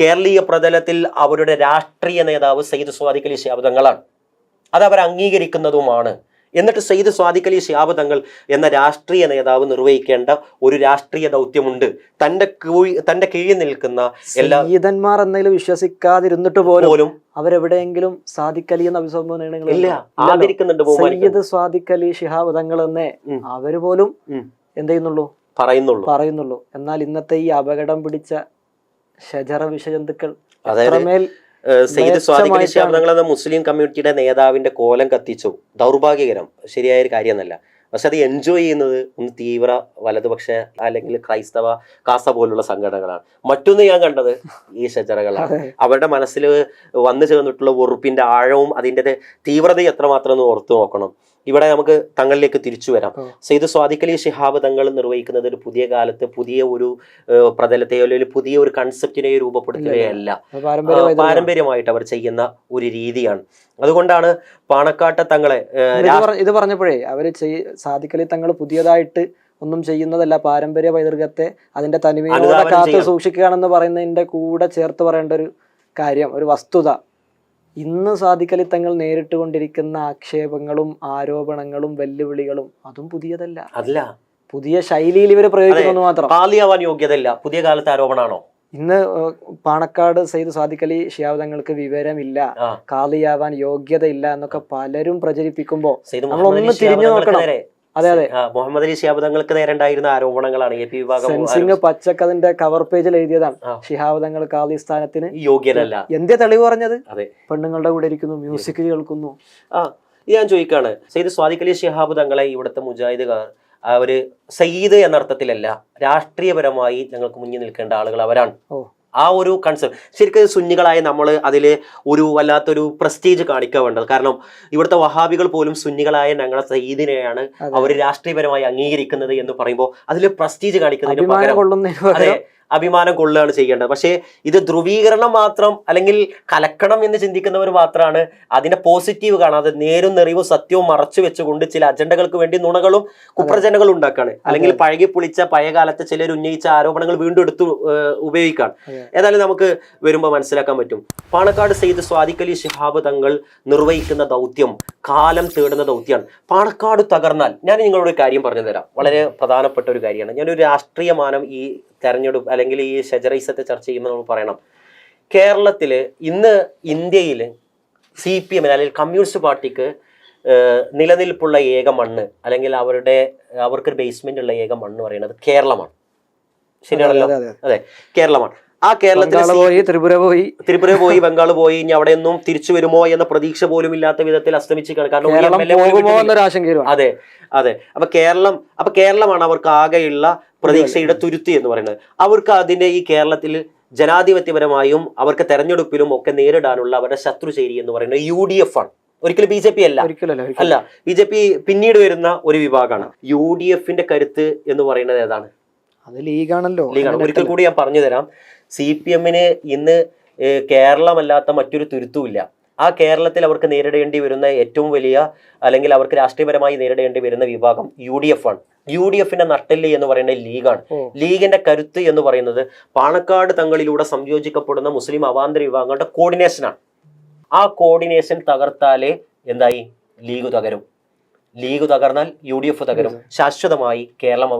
കേരളീയ പ്രതലത്തിൽ അവരുടെ രാഷ്ട്രീയ നേതാവ് സയ്യിദ് സാദിഖ് അലി ശിഹാബ് തങ്ങളാണ്. അത് അവർ അംഗീകരിക്കുന്നതുമാണ്. എന്നിട്ട് സയ്യിദ് സാദിഖ് അലി ശിഹാബ് തങ്ങൾ എന്ന രാഷ്ട്രീയ നേതാവ് നിർവഹിക്കേണ്ട ഒരു രാഷ്ട്രീയ ദൗത്യമുണ്ട്. തന്റെ കീഴിൽ നിൽക്കുന്ന എല്ലാ സയ്യിദന്മാർ എന്നതിൽ വിശ്വസിക്കാതിരുന്നിട്ട് പോലും അവരെവിടെയെങ്കിലും സാദിഖ് അലി എന്ന അഭിസംബോധന ആദരിക്കുന്നുണ്ട്. സയ്യിദ് സാദിഖ് അലി ശിഹാബ് തങ്ങൾ എന്നേ അവര് പോലും എന്ത് ചെയ്യുന്നുള്ളൂ, പറയുന്നുള്ളൂ. എന്നാൽ ഇന്നത്തെ ഈ അപകടം പിടിച്ച ഷജറ വിഷജന്തുക്കൾ അത്രമേൽ സയ്യിദ് സാദിഖ് അലി ശിഹാബ് തങ്ങൾ എന്ന മുസ്ലിം കമ്മ്യൂണിറ്റിയുടെ നേതാവിന്റെ കോലം കത്തിച്ചു. ദൗർഭാഗ്യകരം, ശരിയായ ഒരു കാര്യമെന്നല്ല. പക്ഷെ അത് എൻജോയ് ചെയ്യുന്നത് ഒന്ന് തീവ്ര വലതുപക്ഷ അല്ലെങ്കിൽ ക്രൈസ്തവ കാസ പോലുള്ള സംഘടനകളാണ്. മറ്റൊന്ന് ഞാൻ കണ്ടത് ഈ ഷജറകളാണ്. അവരുടെ മനസ്സിൽ വന്നു ചേർന്നിട്ടുള്ള വെറുപ്പിന്റെ ആഴവും അതിൻ്റെ തീവ്രതയും എത്രമാത്രം എന്ന് ഓർത്തു നോക്കണം. ഇവിടെ നമുക്ക് തങ്ങളിലേക്ക് തിരിച്ചു വരാം. സയ്യിദ് സാദിഖ് അലി ശിഹാബ് തങ്ങൾ നിർവഹിക്കുന്നത് ഒരു പുതിയ കാലത്ത് പുതിയ ഒരു പ്രതലത്തെയോ അല്ലെങ്കിൽ പുതിയ ഒരു കൺസെപ്റ്റിനെയോ രൂപപ്പെടുത്തുകയല്ല, പാരമ്പര്യമായിട്ട് അവർ ചെയ്യുന്ന ഒരു രീതിയാണ്. അതുകൊണ്ടാണ് പാണക്കാട്ടെ തങ്ങളെ ഇത് പറഞ്ഞപ്പോഴേ അവര് സാദിഖ് അലി തങ്ങൾ പുതിയതായിട്ട് ഒന്നും ചെയ്യുന്നതല്ല, പാരമ്പര്യ പൈതൃകത്തെ അതിന്റെ തനിമയോടെ കാത്തു സൂക്ഷിക്കുകയാണെന്ന് പറയുന്നതിന്റെ കൂടെ ചേർത്ത് പറയേണ്ട ഒരു കാര്യം, ഒരു വസ്തുത, ഇന്ന് സാദിഖ് അലി തങ്ങൾ നേരിട്ട് കൊണ്ടിരിക്കുന്ന ആക്ഷേപങ്ങളും ആരോപണങ്ങളും വെല്ലുവിളികളും അതും പുതിയതല്ല. പുതിയ ശൈലിയിൽ ഇവര് പ്രയോഗിക്കുന്നു മാത്രം. പാലിയാവാൻ യോഗ്യതയില്ല. പുതിയ കാലത്തെ ആരോപണമാണോ? ഇന്ന് പാണക്കാട് സയ്യിദ് സാദിഖ് അലി ശിഹാബ് തങ്ങൾക്ക് വിവരമില്ല, കാളിയാവാൻ യോഗ്യതയില്ല എന്നൊക്കെ പലരും പ്രചരിപ്പിക്കുമ്പോ നമ്മളൊന്ന് തിരിഞ്ഞു നോക്കണം. അതെ മുഹമ്മദ് അലി ശിഹാബ് തങ്ങൾക്ക് നേരിണ്ടായിരുന്ന ആരോപണങ്ങളാണ് AP വിഭാഗം സെൻസിംഗ് പച്ചക്കതിന്റെ കവർ പേജിൽ എഴുതിയതാണ്. ശിഹാബ് തങ്ങൾ കാളി സ്ഥാനത്തിന് യോഗ്യനല്ല. എന്തേ തെളിവ് പറഞ്ഞത്? പെണ്ണുങ്ങളുടെ കൂടെ ഇരിക്കുന്നു, മ്യൂസിക് കേൾക്കുന്നു. ഞാൻ ചോദിക്കാണ്, സയ്യിദ് സാദിഖ് അലി ശിഹാബ് തങ്ങളെ ഇവിടുത്തെ മുജാഹിദുകാർ അവര് സയ്യിദ് എന്ന അർത്ഥത്തിലല്ല, രാഷ്ട്രീയപരമായി ഞങ്ങൾക്ക് മുന്നിൽ നിൽക്കേണ്ട ആളുകൾ അവരാണ്. ആ ഒരു കൺസെപ്റ്റ് ശരിക്കും സുന്നികളായ നമ്മൾ അതിൽ ഒരു വല്ലാത്തൊരു പ്രസ്റ്റീജ് കാണിക്കാൻ വേണ്ടത്. കാരണം ഇവിടുത്തെ വഹാബികൾ പോലും സുന്നികളായ ഞങ്ങളുടെ സയ്യിദിനെയാണ് അവർ രാഷ്ട്രീയപരമായി അംഗീകരിക്കുന്നത് എന്ന് പറയുമ്പോൾ അതിൽ പ്രസ്റ്റീജ് കാണിക്കുന്നതിന് പകരം അഭിമാനം കൊള്ളുകയാണ് ചെയ്യേണ്ടത്. പക്ഷേ ഇത് ധ്രുവീകരണം മാത്രം അല്ലെങ്കിൽ കലക്കണം എന്ന് ചിന്തിക്കുന്നവർ മാത്രമാണ് അതിനെ പോസിറ്റീവ് കാണാതെ നേരും നെറിവും സത്യവും മറച്ചു വെച്ചുകൊണ്ട് ചില അജണ്ടകൾക്ക് വേണ്ടി നുണകളും കുപ്രചനകളും ഉണ്ടാക്കാണ്. അല്ലെങ്കിൽ പഴകി പുളിച്ച പഴയ കാലത്തെ ചിലർ ഉന്നയിച്ച ആരോപണങ്ങൾ വീണ്ടും എടുത്ത് ഉപയോഗിക്കാണ്. ഏതായാലും നമുക്ക് വരുമ്പോൾ മനസ്സിലാക്കാൻ പറ്റും, പാണക്കാട് സയ്യിദ് സാദിഖ് അലി ശിഹാബ് തങ്ങൾ നിർവഹിക്കുന്ന ദൗത്യം കാലം തേടുന്ന ദൗത്യമാണ്. പാണക്കാട് തകർന്നാൽ, ഞാൻ നിങ്ങളോട് ഒരു കാര്യം പറഞ്ഞു തരാം, വളരെ പ്രധാനപ്പെട്ട ഒരു കാര്യമാണ്. ഞാനൊരു രാഷ്ട്രീയ മാനം ഈ തെരഞ്ഞെടുപ്പ് അല്ലെങ്കിൽ ഈ ഷജറൈസത്തെ ചർച്ച ചെയ്യുമ്പോൾ നമ്മൾ പറയണം, കേരളത്തിൽ ഇന്ന് ഇന്ത്യയിൽ CPM അല്ലെങ്കിൽ കമ്മ്യൂണിസ്റ്റ് പാർട്ടിക്ക് നിലനിൽപ്പുള്ള ഏക മണ്ണ് അല്ലെങ്കിൽ അവർക്കൊരു ബേസ്മെന്റ് ഉള്ള ഏക മണ്ണ് പറയുന്നത് കേരളമാണ്. ശരിയാണല്ലോ? അതെ, കേരളമാണ്. ആ കേരളത്തിൽ ത്രിപുര പോയി, ബംഗാൾ പോയി, ഇനി അവിടെ ഒന്നും തിരിച്ചു വരുമോ എന്ന പ്രതീക്ഷ പോലും ഇല്ലാത്ത വിധത്തിൽ അസ്തമിച്ചിരിക്കുകയാണ്. കാരണം അതെ അതെ. അപ്പൊ കേരളമാണ് അവർക്ക് ആകെയുള്ള പ്രതീക്ഷയുടെ തുരുത്തി എന്ന് പറയുന്നത്. അവർക്ക് ഈ കേരളത്തിൽ ജനാധിപത്യപരമായും അവർക്ക് തെരഞ്ഞെടുപ്പിലും ഒക്കെ നേരിടാനുള്ള അവരുടെ ശത്രുചേരി എന്ന് പറയുന്നത് UDF ആണ്. ഒരിക്കലും BJP അല്ല. BJP പിന്നീട് വരുന്ന ഒരു വിഭാഗമാണ്. UDFന്റെ കരുത്ത് എന്ന് പറയുന്നത് ഏതാണ്? അത് ലീഗാണല്ലോ. ഒരിക്കൽ കൂടി ഞാൻ പറഞ്ഞു തരാം. CPMന് ഇന്ന് കേരളമല്ലാത്ത മറ്റൊരു തുരുത്തുമില്ല. ആ കേരളത്തിൽ അവർക്ക് നേരിടേണ്ടി വരുന്ന ഏറ്റവും വലിയ അല്ലെങ്കിൽ അവർക്ക് രാഷ്ട്രീയപരമായി നേരിടേണ്ടി വരുന്ന വിഭാഗം UDF ആണ്. UDFന്റെ നട്ടെല്ല് എന്ന് പറയുന്നത് ലീഗാണ്. ലീഗിന്റെ കരുത്ത് എന്ന് പറയുന്നത് പാണക്കാട് തങ്ങളിലൂടെ സംയോജിക്കപ്പെടുന്ന മുസ്ലിം അവാന്തര വിഭാഗങ്ങളുടെ കോർഡിനേഷനാണ്. ആ കോർഡിനേഷൻ തകർത്താലേ എന്തായി? ലീഗ് തകരും. ലീഗ് തകർന്നാൽ UDF തകരും. ശാശ്വതമായി കേരളം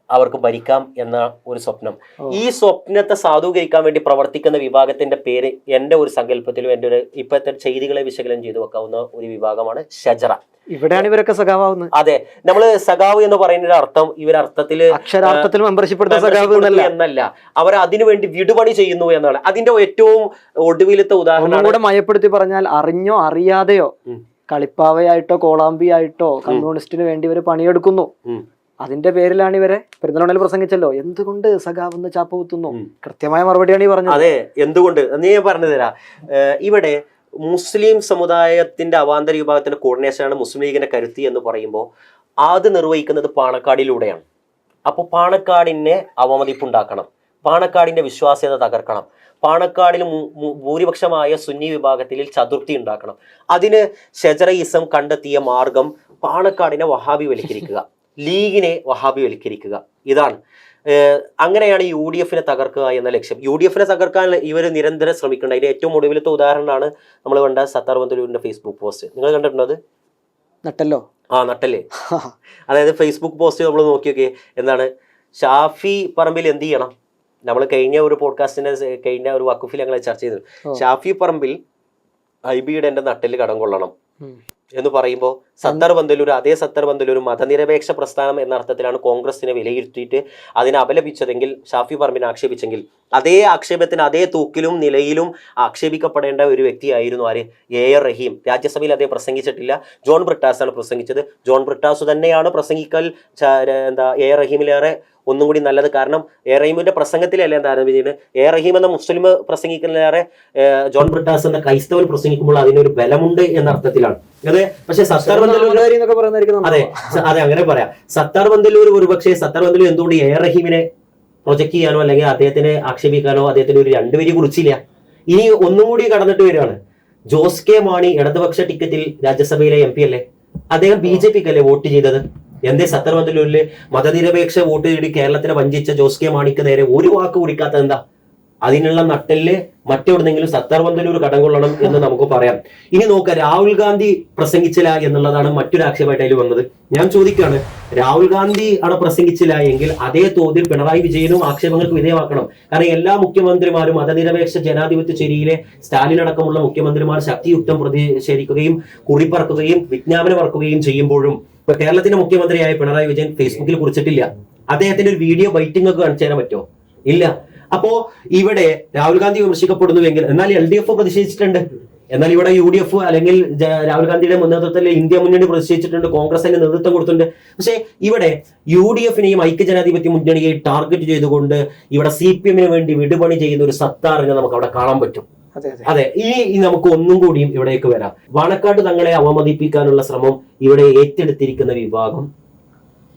അവർക്ക് ഭരിക്കാം എന്ന ഒരു സ്വപ്നം. ഈ സ്വപ്നത്തെ സാധൂകരിക്കാൻ വേണ്ടി പ്രവർത്തിക്കുന്ന വിഭാഗത്തിന്റെ പേര് എൻ്റെ ഒരു സങ്കല്പത്തിലും എൻ്റെ ഒരു ഇപ്പോഴത്തെ ചെയ്തികളെ വിശകലനം ചെയ്തു വെക്കാവുന്ന ഒരു വിഭാഗമാണ് ഷജറ. ഇവിടെയാണ് ഇവരൊക്കെ സഖാവുന്നത്. അതെ, നമ്മള് സഖാവ് എന്ന് പറയുന്ന അർത്ഥം ഇവരർത്ഥത്തില് അക്ഷരാർത്ഥത്തിൽ മെമ്പർഷിപ്പ് സഖാവ് എന്നല്ല, അവർ അതിനുവേണ്ടി വിടുപണി ചെയ്യുന്നു എന്നാണ് അതിന്റെ ഏറ്റവും ഒടുവിലത്തെ ഉദാഹരണം. കൂടെ മയപ്പെടുത്തി പറഞ്ഞാൽ അറിഞ്ഞോ അറിയാതെയോ കളിപ്പാവയായിട്ടോ കോളാമ്പിയായിട്ടോ കമ്മ്യൂണിസ്റ്റിന് വേണ്ടി ഇവര് പണിയെടുക്കുന്നു. അതിന്റെ പേരിലാണ് ഇവരെ പെരുന്തൽമണ്ണയിൽ പ്രസംഗിച്ചല്ലോ, എന്തുകൊണ്ട് സഖാവെന്ന് ചാപ്പ കുത്തുന്നു. കൃത്യമായ മറുപടിയാണ് ഈ പറഞ്ഞത്. അതെ, എന്തുകൊണ്ട് നീ പറഞ്ഞു തരാം. ഇവിടെ മുസ്ലിം സമുദായത്തിന്റെ അവാന്തര വിഭാഗത്തിന്റെ കോർഡിനേഷനാണ് മുസ്ലിം ലീഗിന്റെ കരുത്തി എന്ന് പറയുമ്പോൾ അത് നിർവഹിക്കുന്നത് പാണക്കാടിലൂടെയാണ്. അപ്പോൾ പാണക്കാടിനെ അവമതിപ്പുണ്ടാക്കണം, പാണക്കാടിന്റെ വിശ്വാസ്യത തകർക്കണം, പാണക്കാടിൽ ഭൂരിപക്ഷമായ സുന്നി വിഭാഗത്തിൽ ചതുർത്ഥി ഉണ്ടാക്കണം. അതിന് ഷജറയിസം കണ്ടെത്തിയ മാർഗം പാണക്കാടിനെ വഹാബിവൽക്കരിക്കുക, ലീഗിനെ വഹാബിവൽക്കരിക്കുക. ഇതാണ്. അങ്ങനെയാണ് UDFനെ തകർക്കുക എന്ന ലക്ഷ്യം. UDFനെ തകർക്കാൻ ഇവർ നിരന്തരം ശ്രമിക്കുന്നുണ്ട്. അതിന്റെ ഏറ്റവും ഒടുവിലത്തെ ഉദാഹരണമാണ് നമ്മൾ കണ്ട സത്താർ ബന്ദലൂരിന്റെ ഫേസ്ബുക്ക് പോസ്റ്റ്. നിങ്ങൾ കണ്ടിട്ടുണ്ടോ? നട്ടല്ലോ. നട്ടല്ലേ. അതായത് ഫേസ്ബുക്ക് പോസ്റ്റ് നമ്മൾ നോക്കിയൊക്കെ എന്താണ്, ഷാഫി പറമ്പിൽ എന്ത് ചെയ്യണം? നമ്മൾ കഴിഞ്ഞ ഒരു പോഡ്കാസ്റ്റിന്റെ കഴിഞ്ഞ ഒരു വഖഫിൽ ഞങ്ങൾ ചർച്ച ചെയ്തു. ഷാഫി പറമ്പിൽ IBയുടെ എൻ്റെ നട്ടല് കടം കൊള്ളണം എന്ന് പറയുമ്പോൾ അതേ സത്താർ ബന്ദലൂർ മതനിരപേക്ഷ പ്രസ്ഥാനം എന്ന അർത്ഥത്തിലാണ് കോൺഗ്രസിനെ വിലയിരുത്തിയിട്ട് അതിനെ അപലപിച്ചതെങ്കിൽ, ഷാഫി പറമ്പിനെ ആക്ഷേപിച്ചെങ്കിൽ അതേ ആക്ഷേപത്തിന് അതേ തൂക്കിലും നിലയിലും ആക്ഷേപിക്കപ്പെടേണ്ട ഒരു വ്യക്തിയായിരുന്നു ആര്? AR റഹീം. രാജ്യസഭയിൽ അദ്ദേഹം പ്രസംഗിച്ചിട്ടില്ല, ജോൺ ബ്രിട്ടാസാണ് പ്രസംഗിച്ചത്. ജോൺ ബ്രിട്ടാസ് തന്നെയാണ് പ്രസംഗിക്കൽ AR റഹീമിലേറെ ഒന്നും കൂടി നല്ലത്. കാരണം AR റഹീമിന്റെ പ്രസംഗത്തിലല്ല എന്താണ് AR റഹീം എന്ന മുസ്ലിം പ്രസംഗിക്കുന്നതിലേറെ ജോൺ ബ്രിട്ടാസ് എന്ന ക്രൈസ്തവൻ പ്രസംഗിക്കുമ്പോൾ അതിനൊരു ബലമുണ്ട് എന്ന അർത്ഥത്തിലാണ്. അതെ, പക്ഷെ സത്താർ ബന്ദലൂർ അതെ അങ്ങനെ പറയാം. സത്താർ ബന്ദലൂർ ഒരുപക്ഷെ സത്താർ ബന്ദലൂർ എന്തുകൊണ്ട് AR റഹീമിനെ പ്രൊജക്ട് ചെയ്യാനോ അല്ലെങ്കിൽ അദ്ദേഹത്തിനെ ആക്ഷേപിക്കാനോ അദ്ദേഹത്തിന് ഒരു രണ്ടുപേരി കുറിച്ചില്ല. ഇനി ഒന്നും കൂടി കടന്നിട്ട് വരികയാണ്. ജോസ് കെ മാണി ഇടതുപക്ഷ ടിക്കറ്റിൽ രാജ്യസഭയിലെ MP അല്ലേ? അദ്ദേഹം BJPക്കല്ലേ വോട്ട് ചെയ്തത്? എന്തേ സത്താർ ബന്ദലൂരില് മതനിരപേക്ഷ വോട്ട് നേടി കേരളത്തിനെ വഞ്ചിച്ച ജോസ് കെ മാണിക്ക് നേരെ ഒരു വാക്ക് കുടിക്കാത്ത എന്താ? അതിനുള്ള നട്ടെല്ല് മറ്റെവിടെന്നെങ്കിലും സത്താർ ബന്ദലൂർ കടം കൊള്ളണം എന്ന് നമുക്ക് പറയാം. ഇനി നോക്കാം, രാഹുൽ ഗാന്ധി പ്രസംഗിച്ചില്ല എന്നുള്ളതാണ് മറ്റൊരു ആക്ഷേപമായിട്ട് അതിൽ വന്നത്. ഞാൻ ചോദിക്കുകയാണ്, രാഹുൽ ഗാന്ധി അവിടെ പ്രസംഗിച്ചില്ല എങ്കിൽ അതേ തോതിൽ പിണറായി വിജയനും ആക്ഷേപങ്ങൾക്ക് വിധേയമാക്കണം. കാരണം എല്ലാ മുഖ്യമന്ത്രിമാരും മതനിരപേക്ഷ ജനാധിപത്യ ചേരിയിലെ സ്റ്റാലിൻ അടക്കമുള്ള മുഖ്യമന്ത്രിമാർ ശക്തിയുക്തം പ്രതിഷേധിക്കുകയും കുറിപ്പറക്കുകയും വിജ്ഞാപനം ഇറക്കുകയും ചെയ്യുമ്പോഴും ഇപ്പൊ കേരളത്തിന്റെ മുഖ്യമന്ത്രിയായ പിണറായി വിജയൻ ഫേസ്ബുക്കിൽ കുറിച്ചിട്ടില്ല. അദ്ദേഹത്തിന്റെ ഒരു വീഡിയോ ബൈറ്റിംഗ് ഒക്കെ കാണിച്ചു തരാൻ പറ്റുമോ? ഇല്ല. അപ്പോ ഇവിടെ രാഹുൽ ഗാന്ധി വിമർശിക്കപ്പെടുന്നുവെങ്കിൽ എന്നാൽ LDF പ്രതിഷേധിച്ചിട്ടുണ്ട്, എന്നാൽ ഇവിടെ UDF അല്ലെങ്കിൽ രാഹുൽ ഗാന്ധിയുടെ നേതൃത്വത്തിൽ ഇന്ത്യ മുന്നണി പ്രതിഷേധിച്ചിട്ടുണ്ട്, കോൺഗ്രസിന്റെ നേതൃത്വം കൊടുത്തിട്ടുണ്ട്. പക്ഷേ ഇവിടെ UDFനെയും ഐക്യജനാധിപത്യ മുന്നണിയെ ടാർഗറ്റ് ചെയ്തുകൊണ്ട് ഇവിടെ CPMന് വേണ്ടി വിടുപണി ചെയ്യുന്ന ഒരു സത്താറിനെ നമുക്ക് അവിടെ കാണാൻ പറ്റും. അതെ, ഇനി നമുക്ക് ഒന്നും കൂടിയും ഇവിടേക്ക് വരാം. പാണക്കാട് തങ്ങളെ അവമതിപ്പിക്കാനുള്ള ശ്രമം ഇവിടെ ഏറ്റെടുത്തിരിക്കുന്ന വിഭാഗം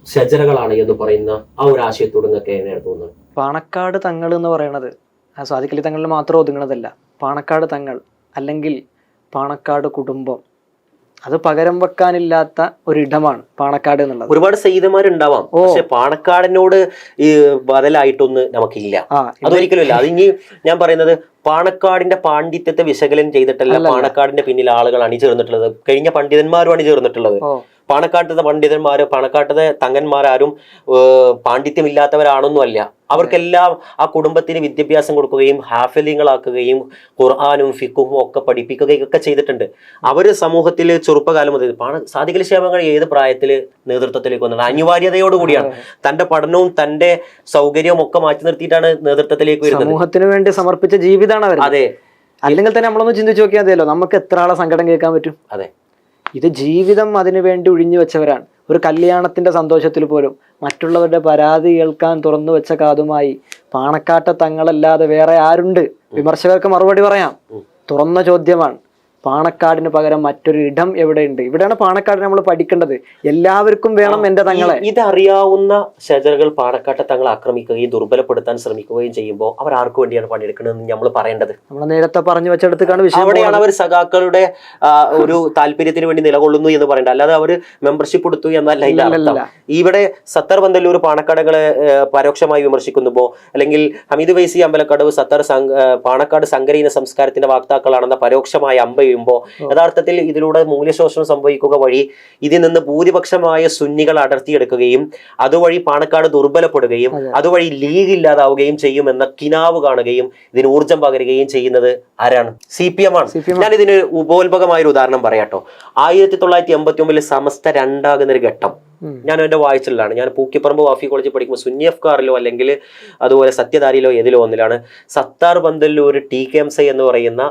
ഷജറകളാണ് എന്ന് പറയുന്ന ആ ഒരു ആശയത്തോട് നിങ്ങൾക്ക് എങ്ങനെയാണ് തോന്നുന്നത്? പാണക്കാട് തങ്ങൾ എന്ന് പറയുന്നത് സാദിഖലി തങ്ങളിൽ മാത്രം ഒതുങ്ങുന്നതല്ല. പാണക്കാട് തങ്ങൾ അല്ലെങ്കിൽ പാണക്കാട് കുടുംബം അത് പകരം വെക്കാനില്ലാത്ത ഒരിടമാണ് പാണക്കാട് എന്നുള്ളത്. ഒരുപാട് സയ്യിദന്മാരുണ്ടാവാം, പക്ഷെ പാണക്കാടിനോട് ഈ ബദലായിട്ടൊന്നും നമുക്കില്ല, അതൊരിക്കലും ഇല്ല. അതിനി ഞാൻ പറയുന്നത് പാണക്കാടിന്റെ പാണ്ഡിത്യത്തെ വിശകലനം ചെയ്തിട്ടല്ല പാണക്കാടിന്റെ പിന്നിൽ ആളുകൾ അണിചേർന്നിട്ടുള്ളത്, കഴിഞ്ഞ പണ്ഡിതന്മാരും അണിചേർന്നിട്ടുള്ളത്. പാണക്കാട്ടത്തെ പണ്ഡിതന്മാര്, പാണക്കാട്ടത്തെ തങ്ങന്മാരാരും പാണ്ഡിത്യമില്ലാത്തവരാണൊന്നുമല്ല. അവർക്കെല്ലാം ആ കുടുംബത്തിന് വിദ്യാഭ്യാസം കൊടുക്കുകയും ഹാഫിലിങ്ങളാക്കുകയും ഖുർആാനും ഫിഖും ഒക്കെ പഠിപ്പിക്കുകയും ഒക്കെ ചെയ്തിട്ടുണ്ട്. അവര് സമൂഹത്തിൽ ചെറുപ്പകാലം മുതൽ സാദിഖലി ശിഹാബ് ഏത് പ്രായത്തിൽ നേതൃത്വത്തിലേക്ക് വന്നത് അനിവാര്യതയോടുകൂടിയാണ്. തന്റെ പഠനവും തന്റെ സൗകര്യവും ഒക്കെ മാറ്റി നിർത്തിയിട്ടാണ് നേതൃത്വത്തിലേക്ക് വരുന്നത്. സമൂഹത്തിന് വേണ്ടി സമർപ്പിച്ച ജീവിതമാണ് അവർ. അതെ, അല്ലെങ്കിൽ തന്നെ നമ്മളൊന്ന് ചിന്തിച്ചു നോക്കിയാൽ മതിയല്ലോ, നമുക്ക് എത്ര ആളെ സങ്കടം കേൾക്കാൻ പറ്റും. അതെ, ഇത് ജീവിതം അതിനു വേണ്ടി ഒഴിഞ്ഞു വെച്ചവരാണ്. ഒരു കല്യാണത്തിന്റെ സന്തോഷത്തിൽ പോലും മറ്റുള്ളവരുടെ പരാതി കേൾക്കാൻ തുറന്നു വെച്ച കാതുമായി പാണക്കാട്ടെ തങ്ങളല്ലാതെ വേറെ ആരുണ്ട്? വിമർശകർക്ക് മറുപടി പറയാം. തുറന്ന ചോദ്യമാണ്. പാണക്കാടിന് പകരം മറ്റൊരു ഇടം എവിടെയുണ്ട്? ഇവിടെയാണ് പാണക്കാട് നമ്മൾ പഠിക്കേണ്ടത്. എല്ലാവർക്കും വേണം എന്റെ തങ്ങളെ. ഇതറിയാവുന്ന ഷജറുകൾ പാണക്കാട്ടെ തങ്ങളെ ആക്രമിക്കുകയും ദുർബലപ്പെടുത്താൻ ശ്രമിക്കുകയും ചെയ്യുമ്പോൾ അവർ ആർക്കു വേണ്ടിയാണ് പണിയെടുക്കണമെന്ന് നമ്മൾ പറയേണ്ടത്. നമ്മൾ നേരത്തെ പറഞ്ഞു വെച്ചെടുത്താണ് വിഷയം. അവിടെയാണ് അവർ സഖാക്കളുടെ ഒരു താല്പര്യത്തിന് വേണ്ടി നിലകൊള്ളുന്നു എന്ന് പറയേണ്ടത്. അല്ലാതെ അവർ മെമ്പർഷിപ്പ് എടുത്തു എന്നല്ല ഇതിന്റെ അർത്ഥം. ഇവിടെ സത്തർ ബന്തല്ലൂർ പാണക്കാടുകളെ പരോക്ഷമായി വിമർശിക്കുന്നുമ്പോ, അല്ലെങ്കിൽ ഹമീദ് വൈസി അമ്പലക്കടവ് സത്തർ പാണക്കാട് സങ്കരീന സംസ്കാരത്തിന്റെ വാക്താക്കളാണെന്ന പരോക്ഷമായ അമ്പ യഥാർത്ഥത്തിൽ ഇതിലൂടെ മൂല്യശോഷണം സംഭവിക്കുക വഴി ഇതിൽ നിന്ന് ഭൂരിപക്ഷമായ സുന്നികൾ അടർത്തിയെടുക്കുകയും അതുവഴി പാണക്കാട് ദുർബലപ്പെടുകയും അതുവഴി ലീഗ് ഇല്ലാതാവുകയും ചെയ്യുമെന്ന കിനാവ് കാണുകയും ഇതിന് ഊർജം പകരുകയും ചെയ്യുന്നത് ആരാണ്? CPM ആണ്. ഞാൻ ഇതിന് ഉപോത്ഭകമായ ഒരു ഉദാഹരണം പറയാട്ടോ. 1989 സമസ്ത രണ്ടാകുന്നൊരു ഘട്ടം ഞാൻ എന്റെ വായിച്ചിട്ടുള്ളതാണ്. ഞാൻ പൂക്കിപ്പറമ്പ് വാഫി കോളേജിൽ പഠിക്കുമ്പോൾ സുന്നി അഫ്കാറിലോ അല്ലെങ്കിൽ അതുപോലെ സത്യധാരിയിലോ ഏതിലോ ഒന്നിലാണ് സത്താർ ബന്തല്ലൂർ TKMC എന്ന് പറയുന്ന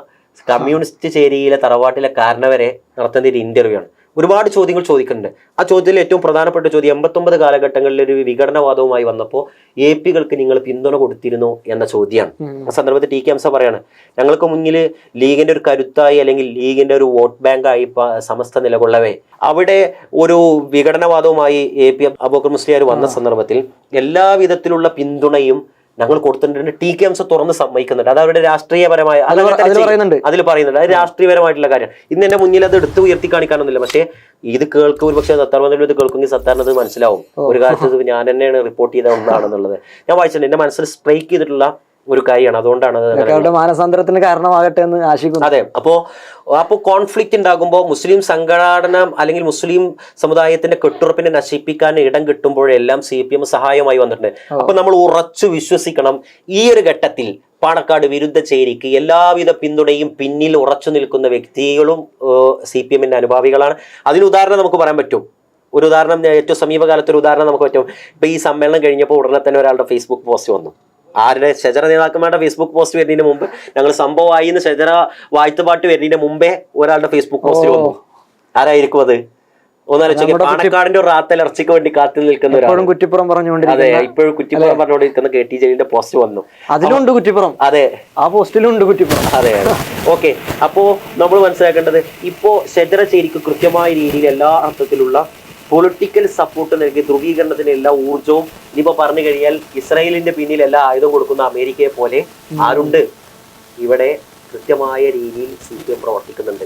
കമ്മ്യൂണിസ്റ്റ് ചേരിയിലെ തറവാട്ടിലെ കാരണവരെ നടത്തുന്ന ഒരു ഇന്റർവ്യൂ ആണ്. ഒരുപാട് ചോദ്യങ്ങൾ ചോദിക്കുന്നുണ്ട്. ആ ചോദ്യത്തിൽ ഏറ്റവും പ്രധാനപ്പെട്ട ചോദ്യം 89 കാലഘട്ടങ്ങളിൽ ഒരു വിഘടനവാദവുമായി വന്നപ്പോൾ APകൾക്ക് നിങ്ങൾ പിന്തുണ കൊടുത്തിരുന്നു എന്ന ചോദ്യമാണ്. ആ സന്ദർഭത്തിൽ TKMC പറയാണ്, ഞങ്ങൾക്ക് മുന്നിൽ ലീഗിന്റെ ഒരു കരുത്തായി അല്ലെങ്കിൽ ലീഗിന്റെ ഒരു വോട്ട് ബാങ്കായി സമസ്ത നിലകൊള്ളവേ അവിടെ ഒരു വിഘടനവാദവുമായി AP അബൂബക്കർ മുസ്ലിയാർ വന്ന സന്ദർഭത്തിൽ എല്ലാവിധത്തിലുള്ള പിന്തുണയും ഞങ്ങൾ കൊടുത്തിട്ടുണ്ട്. TKMC തുറന്ന് സമ്മതിക്കുന്നുണ്ട്. അത് അവരുടെ രാഷ്ട്രീയപരമായ അതിൽ പറയുന്നുണ്ട്. അത് രാഷ്ട്രീയപരമായിട്ടുള്ള കാര്യം. ഇന്ന് എന്റെ മുന്നിൽ അത് എടുത്ത് ഉയർത്തി കാണിക്കാനൊന്നുമില്ല. പക്ഷേ ഇത് കേൾക്കും, ഒരു പക്ഷേ സത്താർ ബന്തല്ലൂർ ഇത് കേൾക്കുമെങ്കിൽ സത്താറിനത് മനസ്സിലാവും. ഒരു കാലത്ത് ഞാൻ തന്നെയാണ് റിപ്പോർട്ട് ചെയ്ത ഒന്നാണെന്നുള്ളത് ഞാൻ വായിച്ചിട്ടുണ്ട്. എന്റെ മനസ്സിൽ സ്ട്രൈക്ക് ചെയ്തിട്ടുള്ള ഒരു കാര്യമാണ്. അതുകൊണ്ടാണ് മാനസാന്തരത്തിന് കാരണമാകട്ടെ എന്ന് ആശിക്കുന്നു. അതെ. അപ്പോ കോൺഫ്ലിക്റ്റ് ഉണ്ടാകുമ്പോൾ മുസ്ലിം സംഘടന അല്ലെങ്കിൽ മുസ്ലിം സമുദായത്തിന്റെ കെട്ടുറപ്പിനെ നശിപ്പിക്കാൻ ഇടം കിട്ടുമ്പോഴെല്ലാം CPM സഹായമായി വന്നിട്ടുണ്ട്. അപ്പൊ നമ്മൾ ഉറച്ചു വിശ്വസിക്കണം, ഈ ഒരു ഘട്ടത്തിൽ പാണക്കാട് വിരുദ്ധ ചേരിക്ക് എല്ലാവിധ പിന്തുണയും പിന്നിൽ ഉറച്ചു നിൽക്കുന്ന വ്യക്തികളും CPMന്റെ അനുഭാവികളാണ്. അതിന് ഉദാഹരണം നമുക്ക് പറയാൻ പറ്റും. ഒരു ഉദാഹരണം, ഏറ്റവും സമീപകാലത്ത് ഒരു ഉദാഹരണം നമുക്ക് പറ്റും. ഇപ്പൊ ഈ സമ്മേളനം കഴിഞ്ഞപ്പോൾ ഉടനെ തന്നെ ഒരാളുടെ ഫേസ്ബുക്ക് പോസ്റ്റ് വന്നു. ആരുടെ? ഷജറ നേതാക്കന്മാരുടെ ഫേസ്ബുക്ക് പോസ്റ്റ് വരുന്നതിന് മുമ്പ്, ഞങ്ങൾ സംഭവമായി എന്ന് ഷജറ വാഴ്ത്തുപാട്ട് വരുന്നതിന് മുമ്പേ ഒരാളുടെ ഫേസ്ബുക്ക് പോസ്റ്റ് വന്നു. ആരായിരിക്കും അത്? ഒന്നാലോചിച്ച്. പാണക്കാടിന്റെ റാത്തലർച്ചയ്ക്ക് വേണ്ടി കാത്തു നിൽക്കുന്ന ഒരാൾ, കുറ്റിപ്പുറം പറഞ്ഞുകൊണ്ടിരിക്കുന്ന, അതെ, ഇപ്പോഴും കുറ്റിപ്പുറം പറഞ്ഞുകൊണ്ടിരിക്കുന്ന KT ജലീലിന്റെ പോസ്റ്റ് വന്നു. അതിലുണ്ട് കുറ്റിപ്പുറം. അതെ, ആ പോസ്റ്റിലും ഉണ്ട് കുറ്റിപ്പുറം. അതെ. ഓക്കെ. അപ്പോ നമ്മൾ മനസ്സിലാക്കേണ്ടത്, ഇപ്പോ ഷജറ ചേരിക്ക് കൃത്യമായ രീതിയിൽ എല്ലാ അർത്ഥത്തിലുള്ള പൊളിറ്റിക്കൽ സപ്പോർട്ട് നൽകി ധ്രുവീകരണത്തിന് എല്ലാ ഊർജവും, ഇനിയിപ്പോ പറഞ്ഞു കഴിഞ്ഞാൽ ഇസ്രായേലിന്റെ പിന്നിൽ എല്ലാ ആയുധം കൊടുക്കുന്ന അമേരിക്കയെ പോലെ ആരുണ്ട്? ഇവിടെ കൃത്യമായ രീതിയിൽ CPM പ്രവർത്തിക്കുന്നുണ്ട്.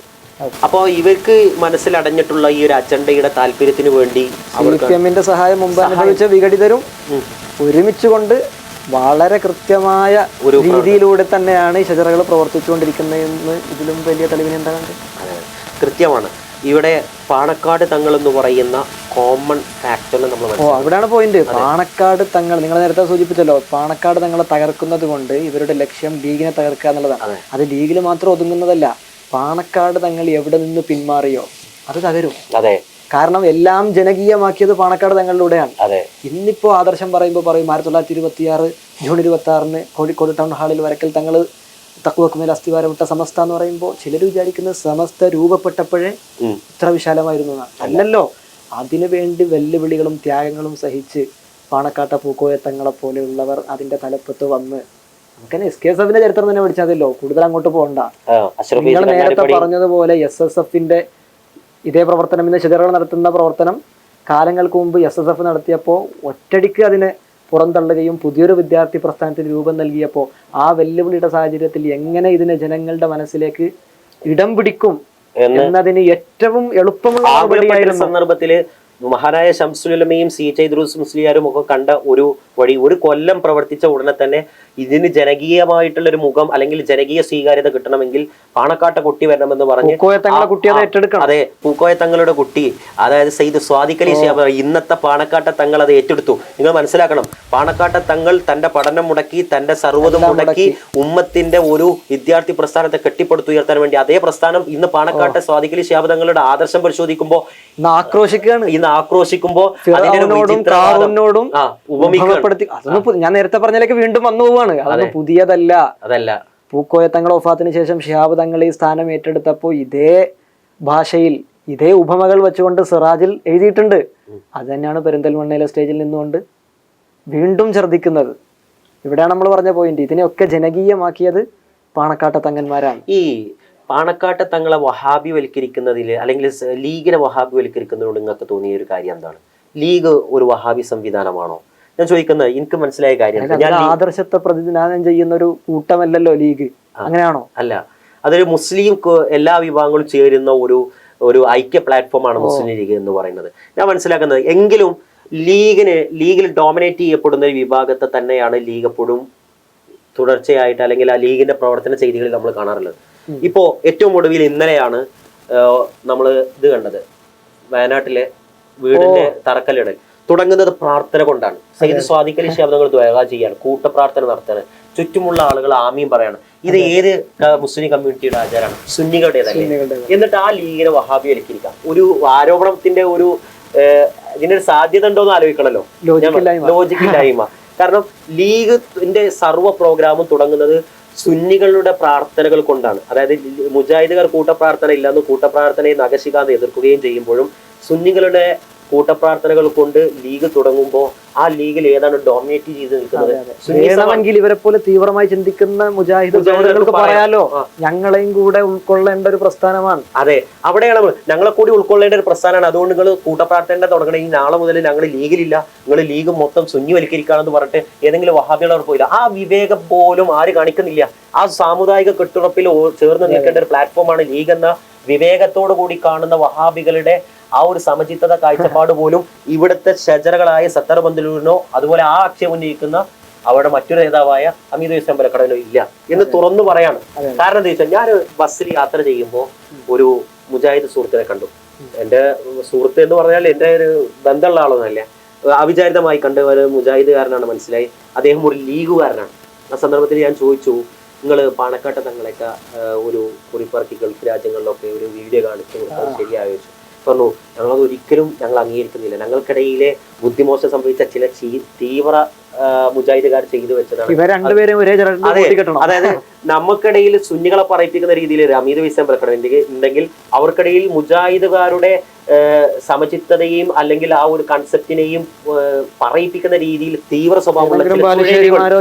അപ്പോ ഇവർക്ക് മനസ്സിലടഞ്ഞിട്ടുള്ള ഈ ഒരു അജണ്ടയുടെ താല്പര്യത്തിന് വേണ്ടി CPMന്റെ സഹായം മുമ്പ് അനുഭവിച്ച വിഘടിതരും ഒരുമിച്ചുകൊണ്ട് വളരെ കൃത്യമായ ഒരു രീതിയിലൂടെ തന്നെയാണ് ഈ ഷജറകൾ പ്രവർത്തിച്ചുകൊണ്ടിരിക്കുന്നതെന്ന് ഇതിലും വലിയ തെളിവിന് എന്താ കണ്ടത്? കൃത്യമാണ്. ഇവിടെ പാണക്കാട് തങ്ങൾ എന്ന് പറയുന്ന കോമൺ ഫാക്ടറിനെ നമ്മൾ അവിടെയാണ് പോയിന്റ്. പാണക്കാട് തങ്ങൾ, നിങ്ങൾ നേരത്തെ സൂചിപ്പിച്ചല്ലോ, പാണക്കാട് തങ്ങളെ തകർക്കുന്നത് കൊണ്ട് ഇവരുടെ ലക്ഷ്യം ലീഗിനെ തകർക്കുക എന്നുള്ളതാണ്. അത് ലീഗിൽ മാത്രം ഒതുങ്ങുന്നതല്ല. പാണക്കാട് തങ്ങൾ എവിടെ നിന്ന് പിന്മാറിയോ അത് തകരും. അതെ. കാരണം എല്ലാം ജനകീയമാക്കിയത് പാണക്കാട് തങ്ങളിലൂടെയാണ്. ഇന്നിപ്പോ ആദർശം പറയുമ്പോൾ പറയും 1926 ജൂൺ 26 കോഴിക്കോട് ടൗൺ ഹാളിൽ വരക്കൽ തങ്ങൾ തക്കുവക്കുമേൽ അസ്ഥിവാരം വിട്ട സമസ്ത എന്ന് പറയുമ്പോൾ ചിലർ വിചാരിക്കുന്നത് സമസ്ത രൂപപ്പെട്ടപ്പോഴേ ഇത്ര വിശാലമായിരുന്നു എന്നാണ്. അല്ലല്ലോ. അതിനുവേണ്ടി വെല്ലുവിളികളും ത്യാഗങ്ങളും സഹിച്ച് പാണക്കാട്ടെ പൂക്കോയ തങ്ങളെ പോലെയുള്ളവർ അതിന്റെ തലപ്പത്ത് വന്ന്, നമുക്കെന്നെ SKSFന്റെ ചരിത്രം തന്നെ പഠിച്ചാതല്ലോ, കൂടുതൽ അങ്ങോട്ട് പോകണ്ട. നിങ്ങൾ നേരത്തെ പറഞ്ഞതുപോലെ SSFന്റെ ഇതേ പ്രവർത്തനം, ഇന്ന് ഷജറകൾ നടത്തുന്ന പ്രവർത്തനം കാലങ്ങൾക്ക് മുമ്പ് SSF നടത്തിയപ്പോൾ ഒറ്റടിക്ക് അതിനെ പുറന്തള്ളുകയും പുതിയൊരു വിദ്യാർത്ഥി പ്രസ്ഥാനത്തിന് രൂപം നൽകിയപ്പോൾ ആ വെല്ലുവിളിയുടെ സാഹചര്യത്തിൽ എങ്ങനെ ഇതിനെ ജനങ്ങളുടെ മനസ്സിലേക്ക് ഇടം പിടിക്കും എന്നതിന് ഏറ്റവും എളുപ്പമുള്ള സന്ദർഭത്തില് മഹാനായ ശംസുൽ ഉലമയും CH ഇദ്രീസ് മുസ്ലിയാരും ഒക്കെ കണ്ട ഒരു വഴി, ഒരു കൊല്ലം പ്രവർത്തിച്ച ഉടനെ തന്നെ ഇതിന് ജനകീയമായിട്ടുള്ള ഒരു മുഖം അല്ലെങ്കിൽ ജനകീയ സ്വീകാര്യത കിട്ടണമെങ്കിൽ പാണക്കാട്ടെ കുട്ടി വരണമെന്ന് പറഞ്ഞ് അതെ, പൂക്കോയ തങ്ങളുടെ കുട്ടി, അതായത് സെയ്ദ് സ്വാദിഖ് അലി ശിഹാബ് ഇന്നത്തെ പാണക്കാട്ടെ തങ്ങൾ അത് ഏറ്റെടുത്തു. നിങ്ങൾ മനസ്സിലാക്കണം, പാണക്കാട്ടെ തങ്ങൾ തന്റെ പഠനം മുടക്കി, തന്റെ സർവ്വതും മുടക്കി ഉമ്മത്തിന്റെ ഒരു വിദ്യാർത്ഥി പ്രസ്ഥാനത്തെ കെട്ടിപ്പടുത്തുയർത്താൻ വേണ്ടി, അതേ പ്രസ്ഥാനം ഇന്ന് പാണക്കാട്ടെ സ്വാദിഖ് അലി ശിഹാബ് തങ്ങളുടെ ആദർശം പരിശോധിക്കുമ്പോൾ ആക്രോശിക്കുമ്പോ ഞാൻ നേരത്തെ പറഞ്ഞതിലേക്ക് വീണ്ടും വന്നു പോവാണ്. അതൊന്നും പുതിയതല്ല. പൂക്കോയ തങ്ങൾ വഫാത്തിന് ശേഷം ശിഹാബ് തങ്ങൾ ഈ സ്ഥാനം ഏറ്റെടുത്തപ്പോൾ ഇതേ ഭാഷയിൽ ഇതേ ഉപമകൾ വെച്ചുകൊണ്ട് സിറാജിൽ എഴുതിയിട്ടുണ്ട്. അത് തന്നെയാണ് പെരിന്തൽമണ്ണയിലെ സ്റ്റേജിൽ നിന്നുകൊണ്ട് വീണ്ടും ഛർദ്ദിക്കുന്നത്. ഇവിടെയാണ് നമ്മൾ പറഞ്ഞ പോയിന്റ്. ഇതിനെയൊക്കെ ജനകീയമാക്കിയത് പാണക്കാട്ടെ തങ്ങന്മാരാണ്. ഈ പാണക്കാട്ടെ തങ്ങളെ വഹാബിവൽക്കരിക്കുന്നതിൽ അല്ലെങ്കിൽ ലീഗിനെ വഹാബിവൽക്കരിക്കുന്നതിനോട് നിങ്ങൾക്ക് തോന്നിയ ഒരു കാര്യം എന്താണ്? ലീഗ് ഒരു വഹാബി സംവിധാനമാണോ? ഞാൻ ചോദിക്കുന്നത്, എനിക്ക് മനസ്സിലായ കാര്യം, ആദർശത്തെ പ്രതിനിധാനം ചെയ്യുന്ന ഒരു കൂട്ടമല്ലല്ലോ ലീഗ്. അങ്ങനെയാണോ? അല്ല, അതൊരു മുസ്ലിം എല്ലാ വിഭാഗങ്ങളും ചേരുന്ന ഒരു ഐക്യ പ്ലാറ്റ്ഫോമാണ് മുസ്ലിം ലീഗ് എന്ന് പറയുന്നത്. ഞാൻ മനസ്സിലാക്കുന്നത്, എങ്കിലും ലീഗിൽ ഡോമിനേറ്റ് ചെയ്യപ്പെടുന്ന ഒരു വിഭാഗത്തെ തന്നെയാണ് ലീഗ് എപ്പോഴും തുടർച്ചയായിട്ട് അല്ലെങ്കിൽ ആ ലീഗിന്റെ പ്രവർത്തന ചെയ്തികളിൽ നമ്മൾ കാണാറുള്ളത്. ഇപ്പോ ഏറ്റവും ഒടുവിൽ ഇന്നലെയാണ് നമ്മൾ ഇത് കണ്ടത്, വയനാട്ടിലെ വീടിന്റെ തറക്കല്ലിടൽ തുടങ്ങുന്നത് പ്രാർത്ഥന കൊണ്ടാണ്. സെയ്ദ് സ്വാദിഖ് അലി ശിഹാബ് തങ്ങൾ ദുആ ചെയ്യാണ്, കൂട്ടപ്രാർത്ഥന നടത്താണ്, ചുറ്റുമുള്ള ആളുകൾ ആമീൻ പറയാണ്. ഇത് ഏത് മുസ്ലിം കമ്മ്യൂണിറ്റിയുടെ ആചാരമാണ്? സുന്നികളുടേതല്ലേ? എന്നിട്ട് ആ ലീഗിനെ വഹാബിവൽക്കരിക്കാം. ഒരു ആരോപണത്തിന്റെ ഇതിന്റെ ഒരു സാധ്യത ഉണ്ടോ എന്ന് ആലോചിക്കണല്ലോ. ലോജിക്കില്ലായ്മ. കാരണം ലീഗിന്റെ സർവ്വ പ്രോഗ്രാമും തുടങ്ങുന്നത് സുന്നികളുടെ പ്രാർത്ഥനകൾ കൊണ്ടാണ്. അതായത് മുജാഹിദുകാർ കൂട്ടപ്രാർത്ഥന ഇല്ലെന്ന് കൂട്ടപ്രാർത്ഥനയെ നഖശിഖാന്ത് എതിർക്കുകയും ചെയ്യുമ്പോഴും സുന്നികളുടെ കൂട്ടപ്രാർത്ഥനകൾ കൊണ്ട് ലീഗ് തുടങ്ങുമ്പോൾ ആ ലീഗിൽ ഏതാണ് ഡോമിനേറ്റ് ചെയ്ത് നിൽക്കുന്നത്? ഇവരെ പോലെ തീവ്രമായി ചിന്തിക്കുന്ന മുജാഹിദുകൾക്ക് പറയാലോ, ഞങ്ങളെയും കൂടെ ഉൾക്കൊള്ളേണ്ട ഒരു പ്രസ്ഥാനമാണ്. അതെ, അവിടെയാണ് ഞങ്ങളെ കൂടി ഉൾക്കൊള്ളേണ്ട ഒരു പ്രസ്ഥാനമാണ്. അതുകൊണ്ട് നിങ്ങൾ കൂട്ടപ്രാർത്ഥന തുടങ്ങണമെങ്കിൽ നാളെ മുതൽ ഞങ്ങൾ ലീഗിലില്ല, നിങ്ങൾ ലീഗ് മൊത്തം സുന്നിവൽക്കരിക്കാണെന്ന് പറഞ്ഞിട്ട് ഏതെങ്കിലും വഹാബികൾ അവർ പോയില്ല. ആ വിവേകം പോലും ആര് കാണിക്കുന്നില്ല. ആ സാമുദായിക കെട്ടുറപ്പിൽ ചേർന്ന് നിൽക്കേണ്ട ഒരു പ്ലാറ്റ്ഫോമാണ് ലീഗ് എന്ന വിവേകത്തോടു കൂടി കാണുന്ന വഹാബികളുടെ ആ ഒരു സമചിത്തത കാഴ്ചപ്പാട് പോലും ഇവിടുത്തെ ഷജറകളായ സത്തർ ബന്ദലൂരിനോ അതുപോലെ ആ ആക്ഷേപം ഉന്നയിക്കുന്ന അവിടെ മറ്റൊരു നേതാവായ ഹമീദ് ഹുസൈൻ ബലക്കടവിനോ ഇല്ല എന്ന് തുറന്നു പറയാണ്. കാരണം എന്താ വെച്ചാൽ, ഞാൻ ബസ്സിൽ യാത്ര ചെയ്യുമ്പോൾ ഒരു മുജാഹിദ് സുഹൃത്തിനെ കണ്ടു. എൻ്റെ സുഹൃത്ത് എന്ന് പറഞ്ഞാൽ എൻ്റെ ഒരു ബന്ധമുള്ള ആളൊന്നുമല്ല, അവിചാരിതമായി കണ്ട് ഒരു മുജാഹിദുകാരനാണ് മനസ്സിലായി. അദ്ദേഹം ഒരു ലീഗുകാരനാണ്. ആ സന്ദർഭത്തിൽ ഞാൻ ചോദിച്ചു, നിങ്ങൾ പാണക്കാട്ടെ തങ്ങളൊക്കെ ഒരു കുറിപ്പിറക്കി ഗൾഫ് രാജ്യങ്ങളിലൊക്കെ ഒരു വീഡിയോ കാണിച്ചു കൊടുത്താൽ ശരിയായോ? പറഞ്ഞു, ഞങ്ങളത് ഒരിക്കലും ഞങ്ങൾ അംഗീകരിക്കുന്നില്ല. ഞങ്ങൾക്കിടയിലെ ബുദ്ധിമോശം സംഭവിച്ച ചില തീവ്ര മുജാഹിദുകാർ ചെയ്തു വെച്ചതാണ്. അതായത് നമുക്കിടയിൽ സുന്നികളെ പറയിപ്പിക്കുന്ന രീതിയിൽ ഹമീദ് ഹുസൈൻ ബലക്കടവ് ഉണ്ടെങ്കിൽ അവർക്കിടയിൽ മുജാഹിദുകാരുടെ സമചിത്തതയും അല്ലെങ്കിൽ ആ ഒരു കൺസെപ്റ്റിനെയും പറയിപ്പിക്കുന്ന രീതിയിൽ തീവ്ര സ്വഭാവമുള്ള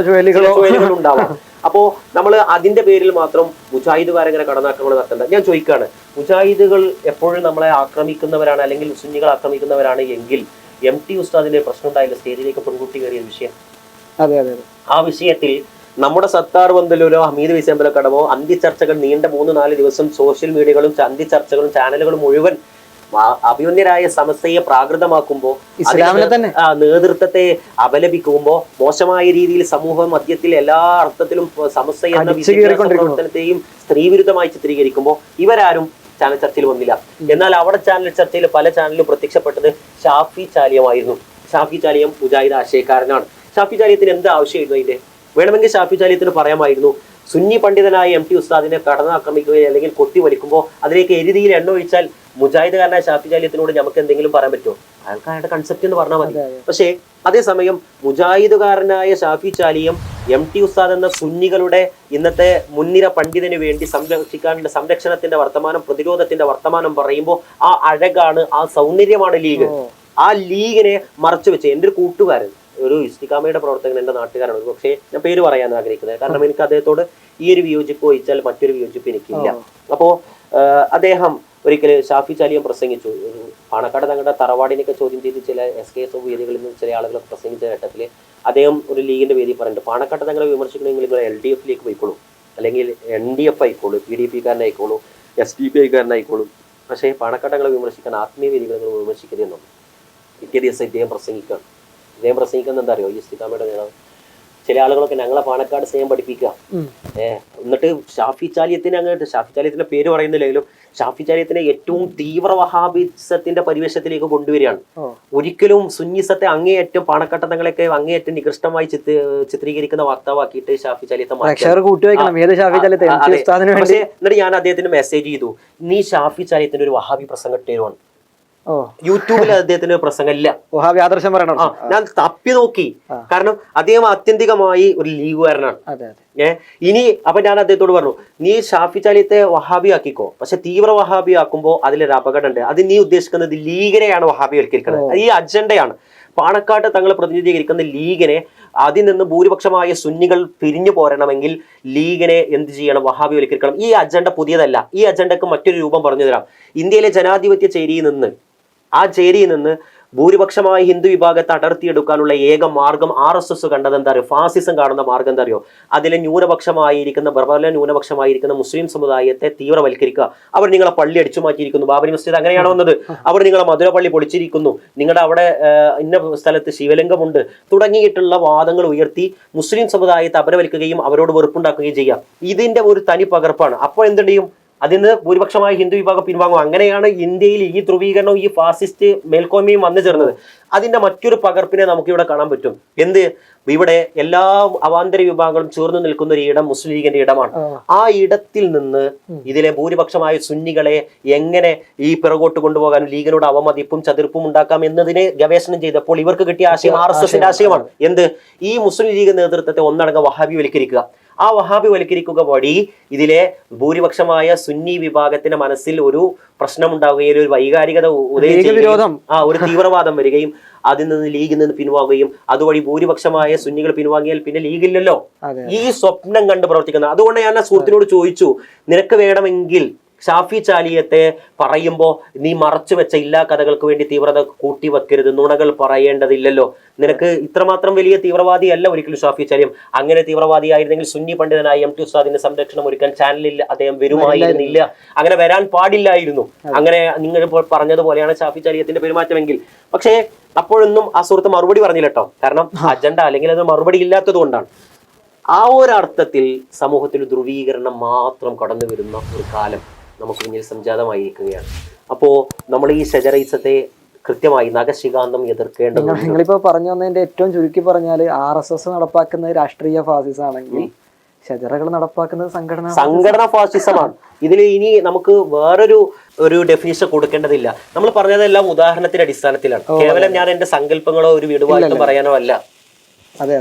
ഉണ്ടാവാം. അപ്പോ നമ്മൾ അതിന്റെ പേരിൽ മാത്രം മുജാഹിദുകാരെങ്ങനെ കടന്നാക്രമണം നടത്തേണ്ട. ഞാൻ ചോദിക്കുകയാണ്, മുജാഹിദുകൾ എപ്പോഴും നമ്മളെ ആക്രമിക്കുന്നവരാണ് അല്ലെങ്കിൽ സുന്നികൾ ആക്രമിക്കുന്നവരാണ് എങ്കിൽ MT ഉസ്താദിന്റെ പ്രശ്നം ഉണ്ടായില്ല, സ്റ്റേജിലേക്ക് പെൺകുട്ടി കയറിയ വിഷയം. ആ വിഷയത്തിൽ നമ്മുടെ സത്താർ ബന്ദലൂരോ ഹമീദ് ഹുസൈൻ ബലക്കടവോ അന്ത്യചർച്ചകൾ നീണ്ട 3-4 ദിവസം സോഷ്യൽ മീഡിയകളും അന്ത്യചർച്ചകളും ചാനലുകളും മുഴുവൻ അഭിമന്യരായ സമസ്തയെ പ്രാകൃതമാക്കുമ്പോൾ നേതൃത്വത്തെ അപലപിക്കുമ്പോൾ മോശമായ രീതിയിൽ സമൂഹ മധ്യത്തിൽ എല്ലാ അർത്ഥത്തിലും സമസ്ത എന്ന പ്രവർത്തനത്തെയും സ്ത്രീവിരുദ്ധമായി ചിത്രീകരിക്കുമ്പോൾ ഇവരാരും ചാനൽ ചർച്ചയിൽ വന്നില്ല. എന്നാൽ അവിടെ ചാനൽ ചർച്ചയിൽ പല ചാനലിലും പ്രത്യക്ഷപ്പെട്ടത് ഷാഫി ചാലിയമായിരുന്നു. ഷാഫി ചാലിയം മുജാഹിദ് ആശയക്കാരനാണ്. ഷാഫി ചാലിയത്തിന് എന്ത് ആവശ്യമായിരുന്നു? അതിന്റെ വേണമെങ്കിൽ ഷാഫി ചാലിയത്തിന് പറയാമായിരുന്നു, സുന്നി പണ്ഡിതനായ MT ഉസ്താദിനെ കടന്നാക്രമിക്കുകയോ അല്ലെങ്കിൽ കൊത്തി വലിക്കുമ്പോൾ അതിലേക്ക് എരുതിയിൽ എണ്ണ ഒഴിച്ചാൽ മുജാഹിദുകാരനായ ഷാഫി ചാലിയത്തിനോട് നമുക്ക് എന്തെങ്കിലും പറയാൻ പറ്റുമോ? അയാൾക്കാരുടെ കൺസെപ്റ്റ് എന്ന് പറഞ്ഞാൽ മതി. പക്ഷേ അതേസമയം മുജാഹിദുകാരനായ ഷാഫി ചാലിയം MT ഉസ്താദ് എന്ന സുന്നികളുടെ ഇന്നത്തെ മുൻനിര പണ്ഡിതന് വേണ്ടി സംരക്ഷണത്തിന്റെ വർത്തമാനം, പ്രതിരോധത്തിന്റെ വർത്തമാനം പറയുമ്പോൾ ആ അഴകാണ്, ആ സൗന്ദര്യമാണ് ലീഗ്. ആ ലീഗിനെ മറച്ചു വെച്ച് എൻ്റെ ഒരു കൂട്ടുകാരൻ, ഒരു ഇസ്തിഖാമയുടെ പ്രവർത്തകൻ, എൻ്റെ നാട്ടുകാരാണ്, പക്ഷേ ഞാൻ പേര് പറയാൻ ആഗ്രഹിക്കുന്നത് കാരണം എനിക്ക് അദ്ദേഹത്തോട് ഈ ഒരു വിയോജിപ്പ് വഹിച്ചാൽ മറ്റൊരു വിയോജിപ്പ് എനിക്കില്ല. അപ്പോ അദ്ദേഹം ഒരിക്കല് ഷാഫി ചാലിയം പ്രസംഗിച്ചു. പാണക്കാട് തങ്ങളുടെ തറവാടിനൊക്കെ ചോദ്യം ചെയ്ത് ചില SKSO വേദികളിൽ നിന്ന് ചില ആളുകൾ പ്രസംഗിച്ച ഘട്ടത്തിൽ അദ്ദേഹം ഒരു ലീഗിന്റെ വേദി പറഞ്ഞിട്ട്, പാണക്കാട് തങ്ങളെ വിമർശിക്കണമെങ്കിൽ നിങ്ങൾ LDFലേക്ക് പോയിക്കോളൂ, അല്ലെങ്കിൽ NDF ആയിക്കോളൂ, PDP-കാരനായിക്കോളൂ, SDPI-കാരനായിക്കോളൂ, പക്ഷേ പാണക്കാട് തങ്ങളെ വിമർശിക്കാൻ ആത്മീയ വേദികൾ നിങ്ങൾ വിമർശിക്കരുതെന്നുണ്ട്. പിറ്റേ ദിവസം ഇദ്ദേഹം പ്രസംഗിക്കാൻ എന്താ അറിയോ? ഈ ഇസ്തിഖാമയുടെ നേതാവ് ചില ആളുകളൊക്കെ ഞങ്ങളെ പാണക്കാട് സ്നേഹം പഠിപ്പിക്കുക. എന്നിട്ട് ഷാഫി ചാലിയത്തിനെ അങ്ങോട്ട്, ഷാഫി ചാലിയത്തിന്റെ പേര് പറയുന്നില്ലെങ്കിലും ഷാഫി ചാലിയത്തിനെ ഏറ്റവും തീവ്ര വഹാബിസത്തിന്റെ പരിവേഷത്തിലേക്ക് കൊണ്ടുവരികയാണ്. ഒരിക്കലും സുന്നിസത്തെ അങ്ങേയറ്റം പാണക്കാട്ടങ്ങളൊക്കെ അങ്ങേയറ്റം നികൃഷ്ടമായി ചിത്രീകരിക്കുന്ന വാർത്താവാക്കിയിട്ട് ഷാഫി ചാലിയത്തെ പക്ഷേ എന്നിട്ട് ഞാൻ അദ്ദേഹത്തിന് മെസ്സേജ് ചെയ്തു, നീ ഷാഫി ചാലിയത്തിന്റെ ഒരു വഹാബി പ്രസംഗം ഇട്ടേരുവാണ്. യൂട്യൂബിൽ അദ്ദേഹത്തിന് പ്രസംഗം ഇല്ല. ഞാൻ തപ്പി നോക്കി, കാരണം അദ്ദേഹം ആത്യന്തികമായി ഒരു ലീഗുകാരനാണ്. ഇനി അപ്പൊ ഞാൻ അദ്ദേഹത്തോട് പറഞ്ഞു, നീ ഷാഫി ചാലിയത്തെ വഹാബി ആക്കിക്കോ, പക്ഷെ തീവ്ര വഹാബി ആക്കുമ്പോൾ അതിലൊരു അപകടം ഉണ്ട്. അത് നീ ഉദ്ദേശിക്കുന്നത് ലീഗിനെയാണ് വഹാബിവൽക്കരിക്കുന്നത്. ഈ അജണ്ടയാണ്. പാണക്കാട്ട് തങ്ങൾ പ്രതിനിധീകരിക്കുന്ന ലീഗിനെ, അതിൽ നിന്ന് ഭൂരിപക്ഷമായ സുന്നികൾ പിരിഞ്ഞു പോരണമെങ്കിൽ ലീഗിനെ എന്ത് ചെയ്യണം? വഹാബിവൽക്കരിക്കണം. ഈ അജണ്ട പുതിയതല്ല. ഈ അജണ്ടക്ക് മറ്റൊരു രൂപം പറഞ്ഞു തരാം. ഇന്ത്യയിലെ ജനാധിപത്യ ചേരിയിൽ നിന്ന് ഭൂരിപക്ഷമായ ഹിന്ദു വിഭാഗത്തെ അടർത്തിയെടുക്കാനുള്ള ഏക മാർഗം RSS കണ്ടത് എന്താ അറിയോ? ഫാസിസം കാണുന്ന മാർഗം എന്താ അറിയോ? അതിലെ പ്രബല ന്യൂനപക്ഷമായിരിക്കുന്ന മുസ്ലിം സമുദായത്തെ തീവ്രവൽക്കരിക്കുക. അവർ നിങ്ങളെ പള്ളി അടിച്ചു മാറ്റിയിരിക്കുന്നു. ബാബരി മസ്ജിദ് അങ്ങനെയാണ് വന്നത്. അവർ നിങ്ങളെ മധുര പള്ളി പൊളിച്ചിരിക്കുന്നു. നിങ്ങളുടെ അവിടെ ഇന്ന സ്ഥലത്ത് ശിവലിംഗമുണ്ട് തുടങ്ങിയിട്ടുള്ള വാദങ്ങൾ ഉയർത്തി മുസ്ലിം സമുദായത്തെ അപരവൽക്കുകയും അവരോട് വെറുപ്പുണ്ടാക്കുകയും ചെയ്യാം. ഇതിന്റെ ഒരു തനി പകർപ്പാണ്. അപ്പോൾ എന്ത് ചെയ്യും? അതിന് ഭൂരിപക്ഷമായ ഹിന്ദു വിഭാഗം പിൻവാങ്ങും. അങ്ങനെയാണ് ഇന്ത്യയിൽ ഈ ധ്രുവീകരണവും ഈ ഫാസിസ്റ്റ് മേൽക്കോയ്മയും വന്നു ചേർന്നത്. അതിന്റെ മറ്റൊരു പകർപ്പിനെ നമുക്കിവിടെ കാണാൻ പറ്റും. ഇവിടെ എല്ലാ അവാന്തര വിഭാഗങ്ങളും ചേർന്ന് നിൽക്കുന്ന ഒരു ഇടം മുസ്ലിം ലീഗിന്റെ ഇടമാണ്. ആ ഇടത്തിൽ നിന്ന് ഇതിലെ ഭൂരിപക്ഷമായ സുന്നികളെ എങ്ങനെ ഈ പിറകോട്ട് കൊണ്ടുപോകാൻ ലീഗിനോട് അവമതിപ്പും ചതിർപ്പും ഉണ്ടാക്കാം എന്നതിനെ ഗവേഷണം ചെയ്തപ്പോൾ ഇവർക്ക് കിട്ടിയ ആശയം RSSന്റെ ആശയമാണ്. ഈ മുസ്ലിം ലീഗ് നേതൃത്വത്തെ ഒന്നടങ്കം വഹാബിവൽക്കരിക്കുക. ആ വഹാബിവൽക്കരിക്കുക വഴി ഇതിലെ ഭൂരിപക്ഷമായ സുന്നി വിഭാഗത്തിന്റെ മനസ്സിൽ ഒരു പ്രശ്നം ഉണ്ടാവുകയും ഒരു വൈകാരികത ഉദയം ഒരു തീവ്രവാദം വരികയും അതിൽ നിന്ന് ലീഗിൽ നിന്ന് പിൻവാങ്ങുകയും അതുവഴി ഭൂരിപക്ഷമായ സുന്നികൾ പിൻവാങ്ങിയാൽ പിന്നെ ലീഗില്ലല്ലോ. ഈ സ്വപ്നം കണ്ട് പ്രവർത്തിക്കുന്നത്. അതുകൊണ്ട് ഞാൻ ആ സുഹൃത്തിനോട് ചോദിച്ചു, നിനക്ക് വേണമെങ്കിൽ ഷാഫി ചാലിയത്തെ പറയുമ്പോൾ നീ മറച്ചു വെച്ച ഇല്ലാ കഥകൾക്ക് വേണ്ടി തീവ്രത കൂട്ടി വെക്കരുത്, നുണകൾ പറയേണ്ടതില്ലല്ലോ. നിനക്ക് ഇത്രമാത്രം വലിയ തീവ്രവാദിയല്ല ഒരിക്കലും ഷാഫി ചാലിയം. അങ്ങനെ തീവ്രവാദിയായിരുന്നെങ്കിൽ സുന്നി പണ്ഡിതനായ MT ഉസ്താദിന്റെ സംരക്ഷണം ഒരുക്കാൻ ചാനലിൽ അദ്ദേഹം വരുമായിരുന്നില്ല. അങ്ങനെ വരാൻ പാടില്ലായിരുന്നു. അങ്ങനെ നിങ്ങൾ ഇപ്പോൾ പറഞ്ഞതുപോലെയാണ് ഷാഫി ചാലിയത്തിന്റെ പെരുമാറ്റമെങ്കിൽ. പക്ഷേ അപ്പോഴൊന്നും ആ സുഹൃത്ത് മറുപടി പറഞ്ഞില്ല കേട്ടോ. കാരണം അജണ്ട അല്ലെങ്കിൽ അത് മറുപടി ഇല്ലാത്തത് കൊണ്ടാണ്. ആ ഒരർത്ഥത്തിൽ സമൂഹത്തിൽ ധ്രുവീകരണം മാത്രം കടന്നു വരുന്ന ഒരു കാലം നമുക്ക് മുന്നിൽ സംജാതമായിരിക്കുകയാണ്. അപ്പോ നമ്മൾ ഈ ഷജറൈസത്തെ കൃത്യമായി നഖശികാന്തം എതിർക്കേണ്ടതുണ്ട്. നിങ്ങളിപ്പോ പറഞ്ഞു വന്നതിന്റെ ഏറ്റവും ചുരുക്കി പറഞ്ഞാൽ RSS നടപ്പാക്കുന്നത് രാഷ്ട്രീയ ഫാസിസം ആണെങ്കിൽ ഷജറകൾ നടപ്പാക്കുന്നത് സംഘടന ഫാസിസമാണ്. ഇതിൽ ഇനി നമുക്ക് വേറൊരു ഡെഫിനിഷൻ കൊടുക്കേണ്ടതില്ല. നമ്മൾ പറഞ്ഞതെല്ലാം ഉദാഹരണത്തിന്റെ അടിസ്ഥാനത്തിലാണ്. കേവലം ഞാൻ എന്റെ സങ്കല്പങ്ങളോ ഒരു വീടുവായിട്ടോ പറയാനോ അല്ല. അതെ.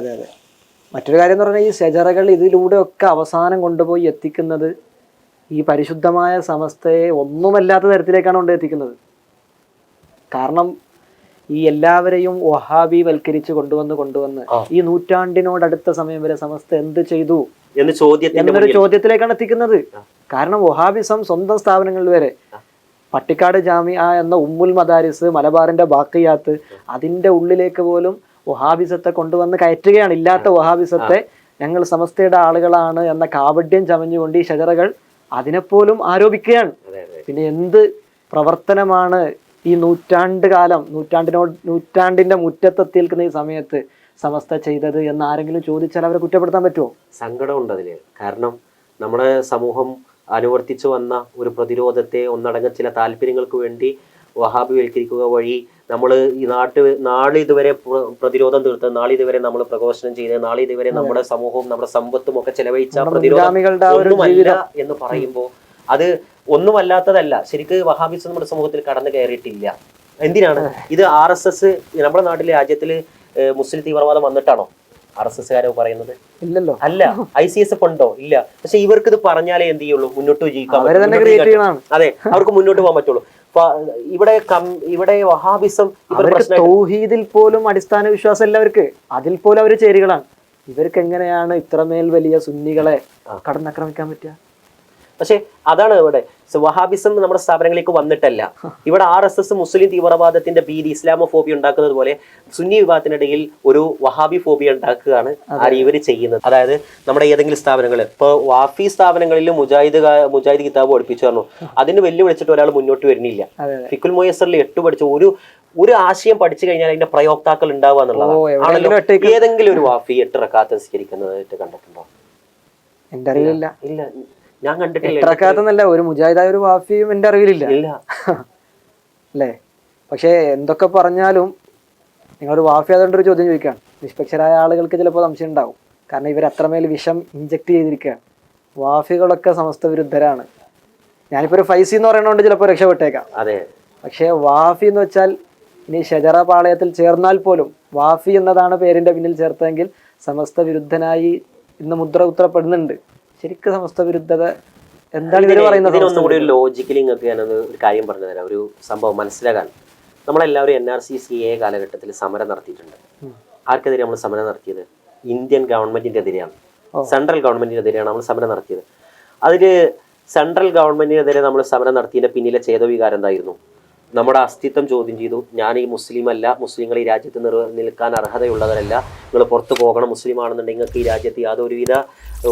മറ്റൊരു കാര്യം എന്ന് പറഞ്ഞാൽ ഈ ഷജറകൾ ഇതിലൂടെ ഒക്കെ അവസാനം കൊണ്ടുപോയി എത്തിക്കുന്നത് ഈ പരിശുദ്ധമായ സമസ്തയെ ഒന്നുമല്ലാത്ത തരത്തിലേക്കാണ് കൊണ്ടെത്തിക്കുന്നത്. കാരണം ഈ എല്ലാവരെയും വഹാബി വൽക്കരിച്ച് കൊണ്ടുവന്ന് ഈ നൂറ്റാണ്ടിനോടടുത്ത സമയം വരെ സമസ്ത എന്ത് ചെയ്തു എന്നൊരു ചോദ്യത്തിലേക്കാണ് എത്തിക്കുന്നത്. കാരണം വഹാബിസം സ്വന്തം സ്ഥാപനങ്ങളിൽ വരെ, പട്ടിക്കാട് ജാമിഅ എന്ന ഉമ്മുൽ മദാരിസ്, മലബാറിന്റെ ബാക്കിയാത്ത്, അതിന്റെ ഉള്ളിലേക്ക് പോലും വഹാബിസത്തെ കൊണ്ടുവന്ന് കയറ്റുകയാണ്. ഇല്ലാത്ത വഹാബിസത്തെ ഞങ്ങൾ സമസ്തയുടെ ആളുകളാണ് എന്ന കാപട്യം ചമഞ്ഞുകൊണ്ട് ഈ ഷജറകൾ അതിനെപ്പോലും ആരോപിക്കുകയാണ്. പിന്നെ എന്ത് പ്രവർത്തനമാണ് ഈ നൂറ്റാണ്ടിന്റെ മുറ്റത്തെത്തി നിൽക്കുന്ന ഈ സമയത്ത് സമസ്ത ചെയ്തത് എന്ന് ആരെങ്കിലും ചോദിച്ചാൽ അവരെ കുറ്റപ്പെടുത്താൻ പറ്റുമോ? സങ്കടമുണ്ട് അതില്. കാരണം നമ്മുടെ സമൂഹം അനുവർത്തിച്ചു വന്ന ഒരു പ്രതിരോധത്തെ ഒന്നടങ്കം ചില താല്പര്യങ്ങൾക്ക് വേണ്ടി വഹാബിവൽക്കരിക്കുക വഴി നമ്മൾ ഈ നാളിതുവരെ പ്രതിരോധം തീർത്ത്, നാളിതുവരെ നമ്മൾ പ്രഘോഷണം ചെയ്ത്, നാളിതുവരെ നമ്മുടെ സമൂഹവും നമ്മുടെ സമ്പത്തും ഒക്കെ ചെലവഴിച്ച പ്രതിരോധം ഒന്നുമല്ല എന്ന് പറയുമ്പോൾ അത് ഒന്നുമല്ലാത്തതല്ല. ശരിക്ക് വഹാബിസം നമ്മുടെ സമൂഹത്തിൽ കടന്നു കയറിയിട്ടില്ല. എന്തിനാണ് ഇത്? RSS നമ്മുടെ നാട്ടിലെ രാജ്യത്തില് മുസ്ലിം തീവ്രവാദം വന്നിട്ടാണോ RSSകാരോ പറയുന്നത്? ഇല്ലല്ലോ. അല്ല. ICS ഉണ്ടോ? ഇല്ല. പക്ഷെ ഇവർക്ക് ഇത് പറഞ്ഞാലേ എന്ത് ചെയ്യുള്ളൂ? മുന്നോട്ട് ജീവിക്കാൻ. അതെ, അവർക്ക് മുന്നോട്ട് പോകാൻ പറ്റുള്ളൂ. ഇവിടെ വഹാബിസം തൗഹീദിൽ പോലും അടിസ്ഥാന വിശ്വാസം എല്ലാവർക്ക്, അതിൽ പോലും അവര് ചേരികളാണ്. ഇവർക്ക് എങ്ങനെയാണ് ഇത്രമേൽ വലിയ സുന്നികളെ കടന്നാക്രമിക്കാൻ പറ്റുക? പക്ഷെ അതാണ് ഇവിടെ വഹാബിസം നമ്മുടെ സ്ഥാപനങ്ങളിലേക്ക് വന്നിട്ടല്ല. ഇവിടെ RSS മുസ്ലിം തീവ്രവാദത്തിന്റെ ഭീതി, ഇസ്ലാമോഫോബിയ ഉണ്ടാക്കുന്നത് പോലെ സുന്നി വിഭാഗത്തിനിടയിൽ ഒരു വഹാബി ഫോബിയ ഉണ്ടാക്കുകയാണ് ഇവർ ചെയ്യുന്നത്. അതായത് നമ്മുടെ ഏതെങ്കിലും സ്ഥാപനങ്ങൾ, ഇപ്പൊ വാഫി സ്ഥാപനങ്ങളിൽ മുജാഹിദ് കിതാബ് പഠിപ്പിച്ചു പറഞ്ഞു, അതിന് വെല്ലുവിളിച്ചിട്ട് ഒരാൾ മുന്നോട്ട് വരുന്നില്ല. ഫിക്കുൽ മുയസ്സറിൽ 8 പഠിച്ച ഒരു ഒരു ആശയം പഠിച്ചു കഴിഞ്ഞാൽ അതിന്റെ പ്രയോക്താക്കൾ ഉണ്ടാവുക എന്നുള്ളതാണ്. ആണല്ലോ ഏതെങ്കിലും ഒരു വാഫി 8 റക്അത്ത് നിസ്കരിക്കുന്നതായിട്ട് കണ്ടിട്ടുണ്ടോ? എന്റെ അറിവിലില്ല. ഇല്ല, ഞാൻ കണ്ടിട്ടില്ല. 8 റക്അത്ത് ഒരു മുജാഹിദായ ഒരു വാഫിയും എന്റെ അറിവിലില്ല. ഇല്ല അല്ലേ? പക്ഷേ എന്തൊക്കെ പറഞ്ഞാലും നിങ്ങളൊരു വാഫി അതുകൊണ്ട് ഒരു ചോദ്യം ചോദിക്കുകയാണ്. നിഷ്പക്ഷരായ ആളുകൾക്ക് ചിലപ്പോൾ സംശയം ഉണ്ടാവും. കാരണം ഇവർ അത്രമേൽ വിഷം ഇഞ്ചക്ട് ചെയ്തിരിക്കുകയാണ്. വാഫികളൊക്കെ സമസ്ത വിരുദ്ധരാണ്. ഞാനിപ്പോൾ ഒരു ഫൈസി എന്ന് പറയുന്നതുകൊണ്ട് ചിലപ്പോൾ രക്ഷപ്പെട്ടേക്കാം. അതെ. പക്ഷേ വാഫി എന്ന് വെച്ചാൽ ഇനി ഷജറ പാളയത്തിൽ ചേർന്നാൽ പോലും വാഫി എന്നതാണ് പേരിന്റെ പിന്നിൽ ചേർത്തതെങ്കിൽ സമസ്ത വിരുദ്ധനായി ഇന്ന് മുദ്ര ഉത്തരപ്പെടുന്നുണ്ട്. ശരിക്കും സമസ്ത വിരുദ്ധത എന്താണ് ഇവർ പറയുന്നത്? ഇതിനൊന്നും കൂടി ഒരു ലോജിക്കലി നിങ്ങൾക്ക് ഞാനൊരു കാര്യം പറഞ്ഞു തരാം, ഒരു സംഭവം മനസ്സിലാക്കാൻ. നമ്മളെല്ലാവരും NRC CA കാലഘട്ടത്തിൽ സമരം നടത്തിയിട്ടുണ്ട്. ആർക്കെതിരെ നമ്മൾ സമരം നടത്തിയത്? ഇന്ത്യൻ ഗവൺമെന്റിന്റെ എതിരെയാണ്, സെൻട്രൽ ഗവൺമെന്റിന്റെ എതിരെയാണ് നമ്മൾ സമരം നടത്തിയത്. അതിൽ സെൻട്രൽ ഗവൺമെന്റിനെതിരെ നമ്മൾ സമരം നടത്തിയതിന്റെ പിന്നിലെ ചേതോവികാരം എന്തായിരുന്നു? നമ്മുടെ അസ്തിത്വം ചോദ്യം ചെയ്തു. ഞാൻ ഈ മുസ്ലിം അല്ല, മുസ്ലിങ്ങൾ ഈ രാജ്യത്ത് നിൽക്കാൻ അർഹതയുള്ളവരല്ല, നിങ്ങൾ പുറത്തു പോകണം, മുസ്ലിം ആണെന്നുണ്ടെങ്കിൽ നിങ്ങൾക്ക് ഈ രാജ്യത്ത് യാതൊരുവിധ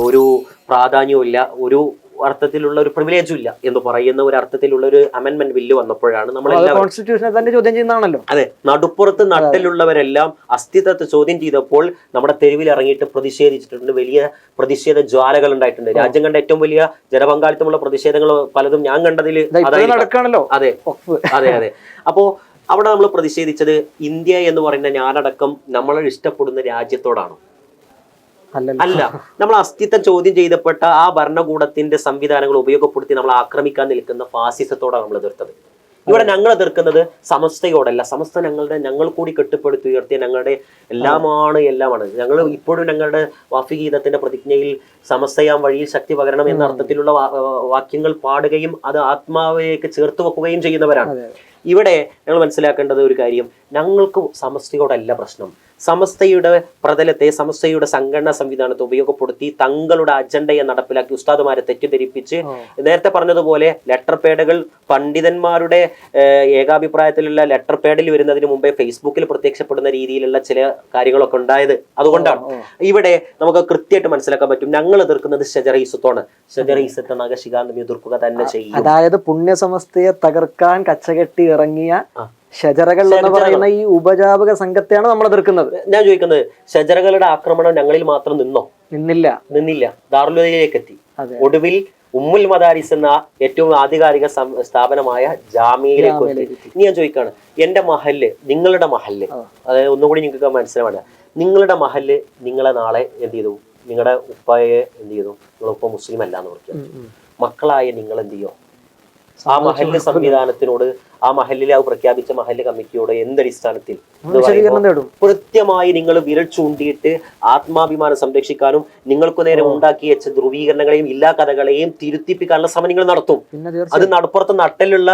ഒരു പ്രാധാന്യവും ഇല്ല, ഒരു അർത്ഥത്തിലുള്ള ഒരു പ്രിവിലേജും ഇല്ല എന്ന് പറയുന്ന ഒരു അർത്ഥത്തിലുള്ള ഒരു അമെൻമെന്റ് ബില്ല് വന്നപ്പോഴാണ് നമ്മൾ കോൺസ്റ്റിറ്റ്യൂഷനെ തന്നെ ചോദ്യം ചെയ്യുന്നതാണല്ലോ. അതെ, നടുപ്പുറത്ത് നട്ടിലുള്ളവരെല്ലാം അസ്തിത്വത്തെ ചോദ്യം ചെയ്തപ്പോൾ നമ്മുടെ തെരുവിൽ ഇറങ്ങിയിട്ട് പ്രതിഷേധിച്ചിട്ടുണ്ട്. വലിയ പ്രതിഷേധ ജ്വാലകൾ ഉണ്ടായിട്ടുണ്ട്. രാജ്യം കണ്ട ഏറ്റവും വലിയ ജനപങ്കാളിത്തമുള്ള പ്രതിഷേധങ്ങൾ പലതും ഞാൻ കണ്ടതിൽ നടക്കാണല്ലോ. അതെ അതെ അതെ. അപ്പോ അവിടെ നമ്മൾ പ്രതിഷേധിച്ചത് ഇന്ത്യ എന്ന് പറയുന്ന ഞാനടക്കം നമ്മൾ ഇഷ്ടപ്പെടുന്ന രാജ്യത്തോടാണ്. അല്ല, നമ്മൾ അസ്തിത്വം ചോദ്യം ചെയ്തപ്പെട്ട ആ ഭരണകൂടത്തിന്റെ സംവിധാനങ്ങൾ ഉപയോഗപ്പെടുത്തി നമ്മൾ ആക്രമിക്കാൻ നിൽക്കുന്ന ഫാസിസത്തോടാണ് നമ്മൾ എതിർത്തത്. ഇവിടെ ഞങ്ങൾ എതിർക്കുന്നത് സമസ്തയോടല്ല. സമസ്ത ഞങ്ങൾ കൂടി കെട്ടിപ്പടുത്തി ഉയർത്തിയ ഞങ്ങളുടെ എല്ലാമാണ്. ഞങ്ങൾ ഇപ്പോഴും ഞങ്ങളുടെ വാഫി ഗീതത്തിന്റെ പ്രതിജ്ഞയിൽ സമസ്തയാം വഴിയിൽ ശക്തി പകരണം എന്ന അർത്ഥത്തിലുള്ള വാക്യങ്ങൾ പാടുകയും അത് ആത്മാവിലേക്ക് ചേർത്ത് വെക്കുകയും ചെയ്യുന്നവരാണ്. ഇവിടെ ഞങ്ങൾ മനസ്സിലാക്കേണ്ടത് ഒരു കാര്യം, ഞങ്ങൾക്ക് സമസ്തയോടല്ല പ്രശ്നം. സമസ്തയുടെ പ്രതലത്തെ, സമസ്തയുടെ സംഘടനാ സംവിധാനത്തെ ഉപയോഗപ്പെടുത്തി തങ്ങളുടെ അജണ്ടയെ നടപ്പിലാക്കി ഉസ്താദുമാരെ തെറ്റിദ്ധരിപ്പിച്ച്, നേരത്തെ പറഞ്ഞതുപോലെ ലെറ്റർ പേഡുകൾ പണ്ഡിതന്മാരുടെ ഏകാഭിപ്രായത്തിലുള്ള ലെറ്റർ പേഡിൽ വരുന്നതിന് മുമ്പേ ഫേസ്ബുക്കിൽ പ്രത്യക്ഷപ്പെടുന്ന രീതിയിലുള്ള ചില കാര്യങ്ങളൊക്കെ ഉണ്ടായത് അതുകൊണ്ടാണ്. ഇവിടെ നമുക്ക് കൃത്യമായിട്ട് മനസ്സിലാക്കാൻ പറ്റും, ഞങ്ങൾ എതിർക്കുന്നത് ഷജറീസത്തോണ്. ഷജറീസത്തെ നഖശികാന്തം എതിർക്കുക തന്നെ ചെയ്യും. അതായത് പുണ്യ സമസ്തയെ തകർക്കാൻ കച്ചകെട്ടി ഇറങ്ങിയ ഷജറകൾ എന്ന് പറയുന്ന ഈ ഉപജാപക സംഘത്തെയാണ് നമ്മൾ എതിർക്കുന്നത്. ഞാൻ ചോദിക്കുന്നത്, ഷജറകളുടെ ആക്രമണം ഞങ്ങളിൽ മാത്രം നിന്നില്ല, ദാറുൽ എത്തി. ഒടുവിൽ ഉമ്മുൽ മദാരിസ് എന്ന ഏറ്റവും ആധികാരിക സ്ഥാപനമായ ജാമിയയിലേക്ക് എത്തി. ഇനി ഞാൻ ചോദിക്കാണ്, എന്റെ മഹല്ല്, നിങ്ങളുടെ മഹല്ല്, അതായത് ഒന്നുകൂടി നിങ്ങൾക്ക് മനസ്സിലാവാണ്, നിങ്ങളുടെ മഹല്ല് നിങ്ങളെ നാളെ എന്ത് ചെയ്തു? നിങ്ങളുടെ ഉപ്പയെ എന്ത് ചെയ്തു? നിങ്ങളുടെ ഉപ്പ മുസ്ലിം അല്ല എന്ന് പറഞ്ഞു. മക്കളായ നിങ്ങൾ എന്ത് ചെയ്യോ? ആ മഹല്ല് സംവിധാനത്തിനോട്, ആ മഹല്ലിലെ പ്രഖ്യാപിച്ച മഹല്ല് കമ്മിറ്റിയോട് എന്തടിസ്ഥാനത്തിൽ കൃത്യമായി നിങ്ങൾ വിരൽ ചൂണ്ടിയിട്ട് ആത്മാഭിമാനം സംരക്ഷിക്കാനും നിങ്ങൾക്ക് നേരെ ഉണ്ടാക്കി വെച്ച ധ്രുവീകരണങ്ങളെയും ഇല്ലാ കഥകളെയും തിരുത്തിപ്പിക്കാനുള്ള ശ്രമം നിങ്ങൾ നടത്തും. അത് നടുപ്പുറത്ത് നട്ടലുള്ള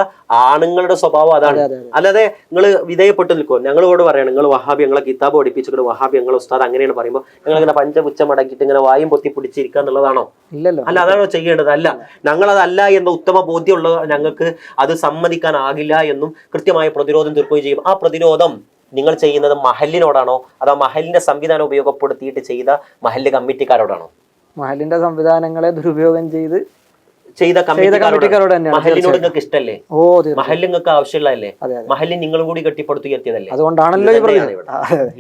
ആണുങ്ങളുടെ സ്വഭാവം അതാണ്. അല്ലാതെ നിങ്ങൾ വിധേയപ്പെട്ടു നിൽക്കും. ഞങ്ങളോട് പറയണം, നിങ്ങൾ വഹാബി, ഞങ്ങളെ കിതാബ് പഠിപ്പിച്ചിട്ട് വഹാബി ഞങ്ങൾ ഉസ്താദ് അങ്ങനെയാണ് പറയുമ്പോൾ ഞങ്ങൾ ഇങ്ങനെ പഞ്ചപുച്ഛം അടക്കിയിട്ട് ഇങ്ങനെ വായും പൊത്തി പിടിച്ചിരിക്കുക എന്നുള്ളതാണോ? അല്ല, അതാണോ ചെയ്യേണ്ടത്? അല്ല, ഞങ്ങളതല്ല എന്ന ഉത്തമ ബോധ്യമുള്ള ഞങ്ങൾക്ക് അത് സമ്മതിക്കാനാകില്ല എന്നും കൃത്യമായ പ്രതിരോധം തീർക്കുകയും ചെയ്യും. ആ പ്രതിരോധം നിങ്ങൾ ചെയ്യുന്നത് മഹല്ലിനോടാണോ അതോ മഹലിന്റെ സംവിധാനം ഉപയോഗപ്പെടുത്തിയിട്ട് ചെയ്ത മഹല്ല് കമ്മിറ്റിക്കാരോടാണോ? മഹലിന്റെ സംവിധാനങ്ങളെ ദുരുപയോഗം ചെയ്ത കമ്മിറ്റിക്കാരോട് മഹലിനോട് നിങ്ങൾക്ക് ഇഷ്ടല്ലേ? മഹല്ല് നിങ്ങൾക്ക് ആവശ്യമുള്ളതല്ലേ? മഹല്ല് നിങ്ങളും കൂടി കെട്ടിപ്പടുത്തുയർത്തിയതല്ലേ? അതുകൊണ്ടാണല്ലോ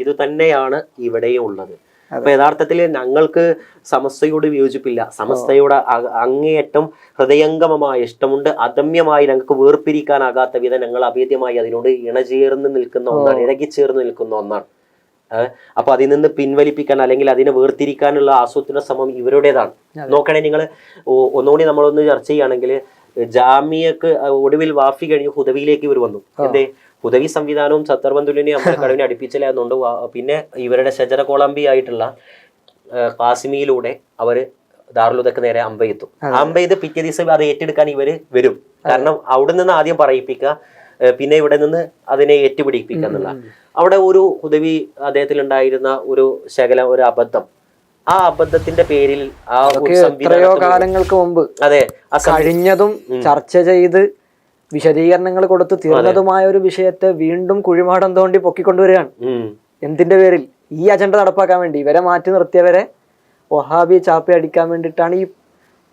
ഇത് തന്നെയാണ് ഇവിടെയും ഉള്ളത്. അപ്പൊ യഥാർത്ഥത്തിൽ ഞങ്ങൾക്ക് സമസ്തയോട് വിയോജിപ്പില്ല. സമസ്തയോട് അങ്ങേയറ്റം ഹൃദയംഗമമായ ഇഷ്ടമുണ്ട്. അദമ്യമായി ഞങ്ങൾക്ക് വേർപിരിക്കാനാകാത്ത വിധം ഞങ്ങൾ അഭേദ്യമായി അതിനോട് ഇണചേർന്ന് നിൽക്കുന്ന ഒന്നാണ്, ഇഴകിച്ചേർന്ന് നിൽക്കുന്ന ഒന്നാണ്. അപ്പൊ അതിൽ നിന്ന് പിൻവലിപ്പിക്കാൻ അല്ലെങ്കിൽ അതിനെ വേർതിരിക്കാനുള്ള ആസൂത്രണ ശ്രമം ഇവരുടേതാണ്. നോക്കണേ, നിങ്ങൾ ഒന്നുകൂടി നമ്മളൊന്ന് ചർച്ച ചെയ്യുകയാണെങ്കിൽ, ജാമിയക്ക് ഒടുവിൽ വാഫി കഴിഞ്ഞ് ഹുദവിയിലേക്ക് ഇവർ വന്നു. എന്തേ? ഹുദവി സംവിധാനവും സത്തർബന്തുലിനെയും നമ്മുടെ കടവിനെ അടുപ്പിച്ചില്ലാന്നുണ്ട്. പിന്നെ ഇവരുടെ ഷജറ കോളംബി ആയിട്ടുള്ള കാസിമിയിലൂടെ അവര് ദാറുലുദക്ക് നേരെ അമ്പെയ്ത്തു. അമ്പെയ്ത് പിറ്റേ ദിവസം അത് ഏറ്റെടുക്കാൻ ഇവര് വരും. കാരണം അവിടെ നിന്ന് ആദ്യം പറയിപ്പിക്കുക, പിന്നെ ഇവിടെ നിന്ന് അതിനെ ഏറ്റുപിടിപ്പിക്കുക എന്നുള്ള. അവിടെ ഒരു ഹുദവി അദ്ദേഹത്തിൽ ഉണ്ടായിരുന്ന ഒരു അബദ്ധം, ആ അബദ്ധത്തിന്റെ പേരിൽ എത്രയോ കാലങ്ങൾക്ക് മുമ്പ് കഴിഞ്ഞതും ചർച്ച ചെയ്ത് വിശദീകരണങ്ങൾ കൊടുത്ത് തീർന്നതുമായ ഒരു വിഷയത്തെ വീണ്ടും കുഴിമാടം തോണ്ടി പൊക്കിക്കൊണ്ടുവരികയാണ്. എന്തിന്റെ പേരിൽ? ഈ അജണ്ട നടപ്പാക്കാൻ വേണ്ടി ഇവരെ മാറ്റി നിർത്തിയവരെ വഹാബി ചാപ്പി അടിക്കാൻ വേണ്ടിയിട്ടാണ് ഈ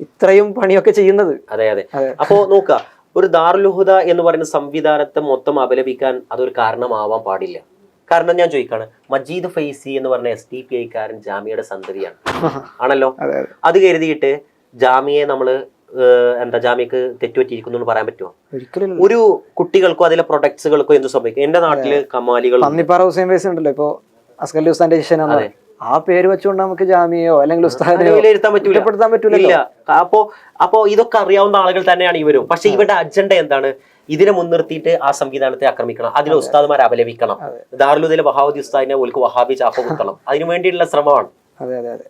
ഇത്രയും പണിയൊക്കെ ചെയ്യുന്നത്. അതെ. അപ്പോ നോക്കുക, ഒരു ദാറുൽ ഹുദ എന്ന് പറയുന്ന സംവിധാനത്തെ മൊത്തം അപലപിക്കാൻ അതൊരു കാരണമാവാൻ പാടില്ല. കാരണം ഞാൻ ചോദിക്കാണ്, മജീദ് ഫൈസി എന്ന് പറഞ്ഞ SDPI-കാരൻ ജാമ്യയുടെ സന്തതിയാണ് ആണല്ലോ. അത് കരുതിയിട്ട് ജാമ്യയെ നമ്മള് ജാമ്യക്ക് തെറ്റുപറ്റിയിരിക്കുന്നു എന്ന് പറയാൻ പറ്റുമോ? ഒരു കുട്ടികൾക്കോ അതിലെ പ്രൊഡക്ട്സുകൾക്കോ എന്ത് സംഭവിക്കും? എന്റെ നാട്ടില് കമാലികൾ പന്നിപ്പാറ ഹുസൈൻ ഫൈസി ഉണ്ടല്ലോ, ഇപ്പൊ അസ്കൽ ഉസ്താദിന്റെ ശിഷ്യനാണ്, ആ പേര് വെച്ചുകൊണ്ട് നമുക്ക് ജാമ്യയോ അല്ലെങ്കിൽ ഉസ്താദിനെയോ കുറ്റപ്പെടുത്താൻ പറ്റൂല. അപ്പോ ഇതൊക്കെ അറിയാവുന്ന ആളുകൾ തന്നെയാണ് ഇവരും. പക്ഷെ ഇവരുടെ അജണ്ട എന്താണ്? ഇതിനെ മുൻനിർത്തിയിട്ട് ആ സംവിധാനത്തെ ആക്രമിക്കണം, അതിലെ ഉസ്താദ്മാരെ അപലപിക്കണം, ദാറുൽ ഹുദയിലെ വഹാബി ഉസ്താദിനെ ഓൽക്ക് വഹാബി ചാപ്പ കുത്തണം, അതിനു വേണ്ടിയിട്ടുള്ള ശ്രമമാണ്.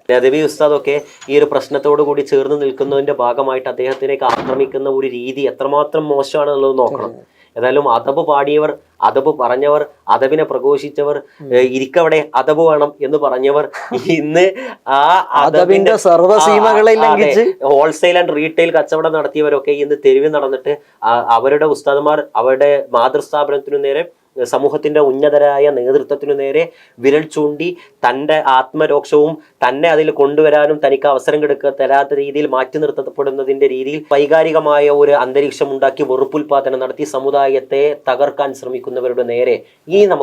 നദവി ഉസ്താദ് ഒക്കെ ഈ ഒരു പ്രശ്നത്തോടു കൂടി ചേർന്ന് നിൽക്കുന്നതിന്റെ ഭാഗമായിട്ട് അദ്ദേഹത്തിലേക്ക് ആക്രമിക്കുന്ന ഒരു രീതി എത്രമാത്രം മോശമാണെന്നുള്ളത് നോക്കണം. ഏതായാലും അദബ് പാടിയവർ, അദബ് പറഞ്ഞവർ, അദബിനെ പ്രഘോഷിച്ചവർ, ഇരിക്കവിടെ അദബ് വേണം എന്ന് പറഞ്ഞവർ ഇന്ന് ആ അദബിന്റെ സർവ്വസീമകളെ ലംഘിച്ച് ഹോൾസെയിൽ ആൻഡ് റീറ്റെയിൽ കച്ചവടം നടത്തിയവരൊക്കെ ഇന്ന് തെരുവിൽ നടന്നിട്ട് അവരുടെ ഉസ്താദുമാർ അവരുടെ മാതൃസ്ഥാപനത്തിനു നേരെ, സമൂഹത്തിന്റെ ഉന്നതരായ നേതൃത്വത്തിനു നേരെ വിരൽ ചൂണ്ടി തൻ്റെ ആത്മരോക്ഷവും തന്നെ അതിൽ കൊണ്ടുവരാനും തനിക്ക് അവസരം തരാത്ത രീതിയിൽ മാറ്റി നിർത്തപ്പെടുന്നതിന്റെ രീതിയിൽ വൈകാരികമായ ഒരു അന്തരീക്ഷം ഉണ്ടാക്കി വെറുപ്പുൽപാദനം നടത്തി സമുദായത്തെ തകർക്കാൻ ശ്രമിക്കുന്നവരുടെ നേരെ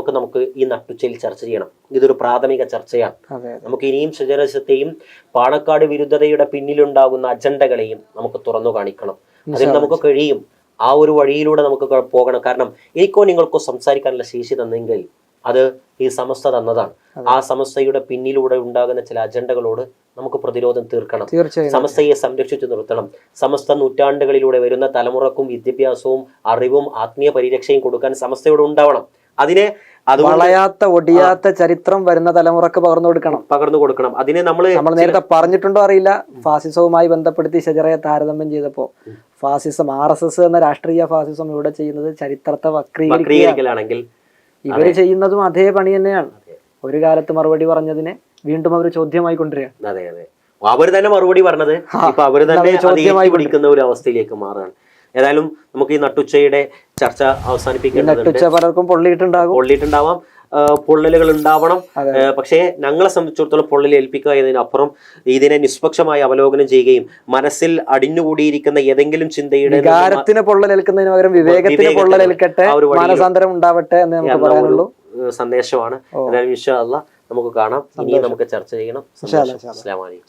നമുക്ക് ഈ നട്ടുച്ചയിൽ ചർച്ച ചെയ്യണം. ഇതൊരു പ്രാഥമിക ചർച്ചയാണ്. നമുക്ക് ഇനിയും ഷജറസത്തെയും പാണക്കാട് വിരുദ്ധതയുടെ പിന്നിലുണ്ടാകുന്ന അജണ്ടകളെയും നമുക്ക് തുറന്നു കാണിക്കണം. അതിന് നമുക്ക് കഴിയും. ആ ഒരു വഴിയിലൂടെ നമുക്ക് പോകണം. കാരണം എനിക്കോ നിങ്ങൾക്കോ സംസാരിക്കാനുള്ള ശേഷി തന്നെങ്കിൽ അത് ഈ സമസ്ത തന്നതാണ്. ആ സമസ്തയുടെ പിന്നിലൂടെ ഉണ്ടാകുന്ന ചില അജണ്ടകളോട് നമുക്ക് പ്രതിരോധം തീർക്കണം. സമസ്തയെ സംരക്ഷിച്ചു നിർത്തണം. സമസ്ത നൂറ്റാണ്ടുകളിലൂടെ വരുന്ന തലമുറക്കും വിദ്യാഭ്യാസവും അറിവും ആത്മീയ പരിരക്ഷയും കൊടുക്കാൻ സമസ്തയോട് ഉണ്ടാവണം. അതിനെ വളയാത്ത ഒടിയാത്ത ചരിത്രം വരുന്ന തലമുറക്ക് പകർന്നു കൊടുക്കണം. അതിനെ നമ്മൾ നേരത്തെ പറഞ്ഞിട്ടുണ്ടോ അറിയില്ല, ഫാസിസവുമായി ബന്ധപ്പെടുത്തി ഷജറയെ താരതമ്യം ചെയ്തപ്പോ ഫാസിസം RSS എന്ന രാഷ്ട്രീയ ഫാസിസം ഇവിടെ ചെയ്യുന്നത് ചരിത്രത്തെ വക്രീകരിക്കുകയാണെങ്കിൽ ഇവര് ചെയ്യുന്നതും അതേ പണി തന്നെയാണ്. ഒരു കാലത്ത് മറുപടി പറഞ്ഞതിനെ വീണ്ടും അവർ ചോദ്യമായി കൊണ്ടുവരികയാണ്. അതെ, അവര് തന്നെ മറുപടി പറഞ്ഞത് ഇപ്പൊ അവര് തന്നെ ചോദ്യമായി പിടിക്കുന്ന ഒരു അവസ്ഥയിലേക്ക് മാറുകയാണ്. ഏതായാലും നമുക്ക് ഈ നട്ടുച്ചയുടെ ചർച്ച അവസാനിപ്പിക്കേണ്ടതുണ്ട്. പലർക്കും പൊള്ളിയിട്ടുണ്ടാവാം, പൊള്ളലുകൾ ഉണ്ടാവണം. പക്ഷേ ഞങ്ങളെ സംബന്ധിച്ചിടത്തോളം പൊള്ളൽ ഏൽപ്പിക്കുക എന്നതിനപ്പുറം ഇതിനെ നിഷ്പക്ഷമായി അവലോകനം ചെയ്യുകയും മനസ്സിൽ അടിഞ്ഞുകൂടിയിരിക്കുന്ന ഏതെങ്കിലും ചിന്തയുടെ വികാരത്തിന് പൊള്ളലേൽക്കുന്നതിന് പകരം വിവേകത്തിന് പൊള്ളലേൽക്കട്ടെ, മാനസാന്തരം ഉണ്ടാവട്ടെ എന്ന് നമുക്ക് പറയാനുള്ളൂ സന്ദേശമാണ്. ഏതായാലും ഇൻഷാ അല്ലാഹ് നമുക്ക് കാണാം. ഇനി നമുക്ക് ചർച്ച ചെയ്യണം. അസ്സലാമു അലൈക്കും.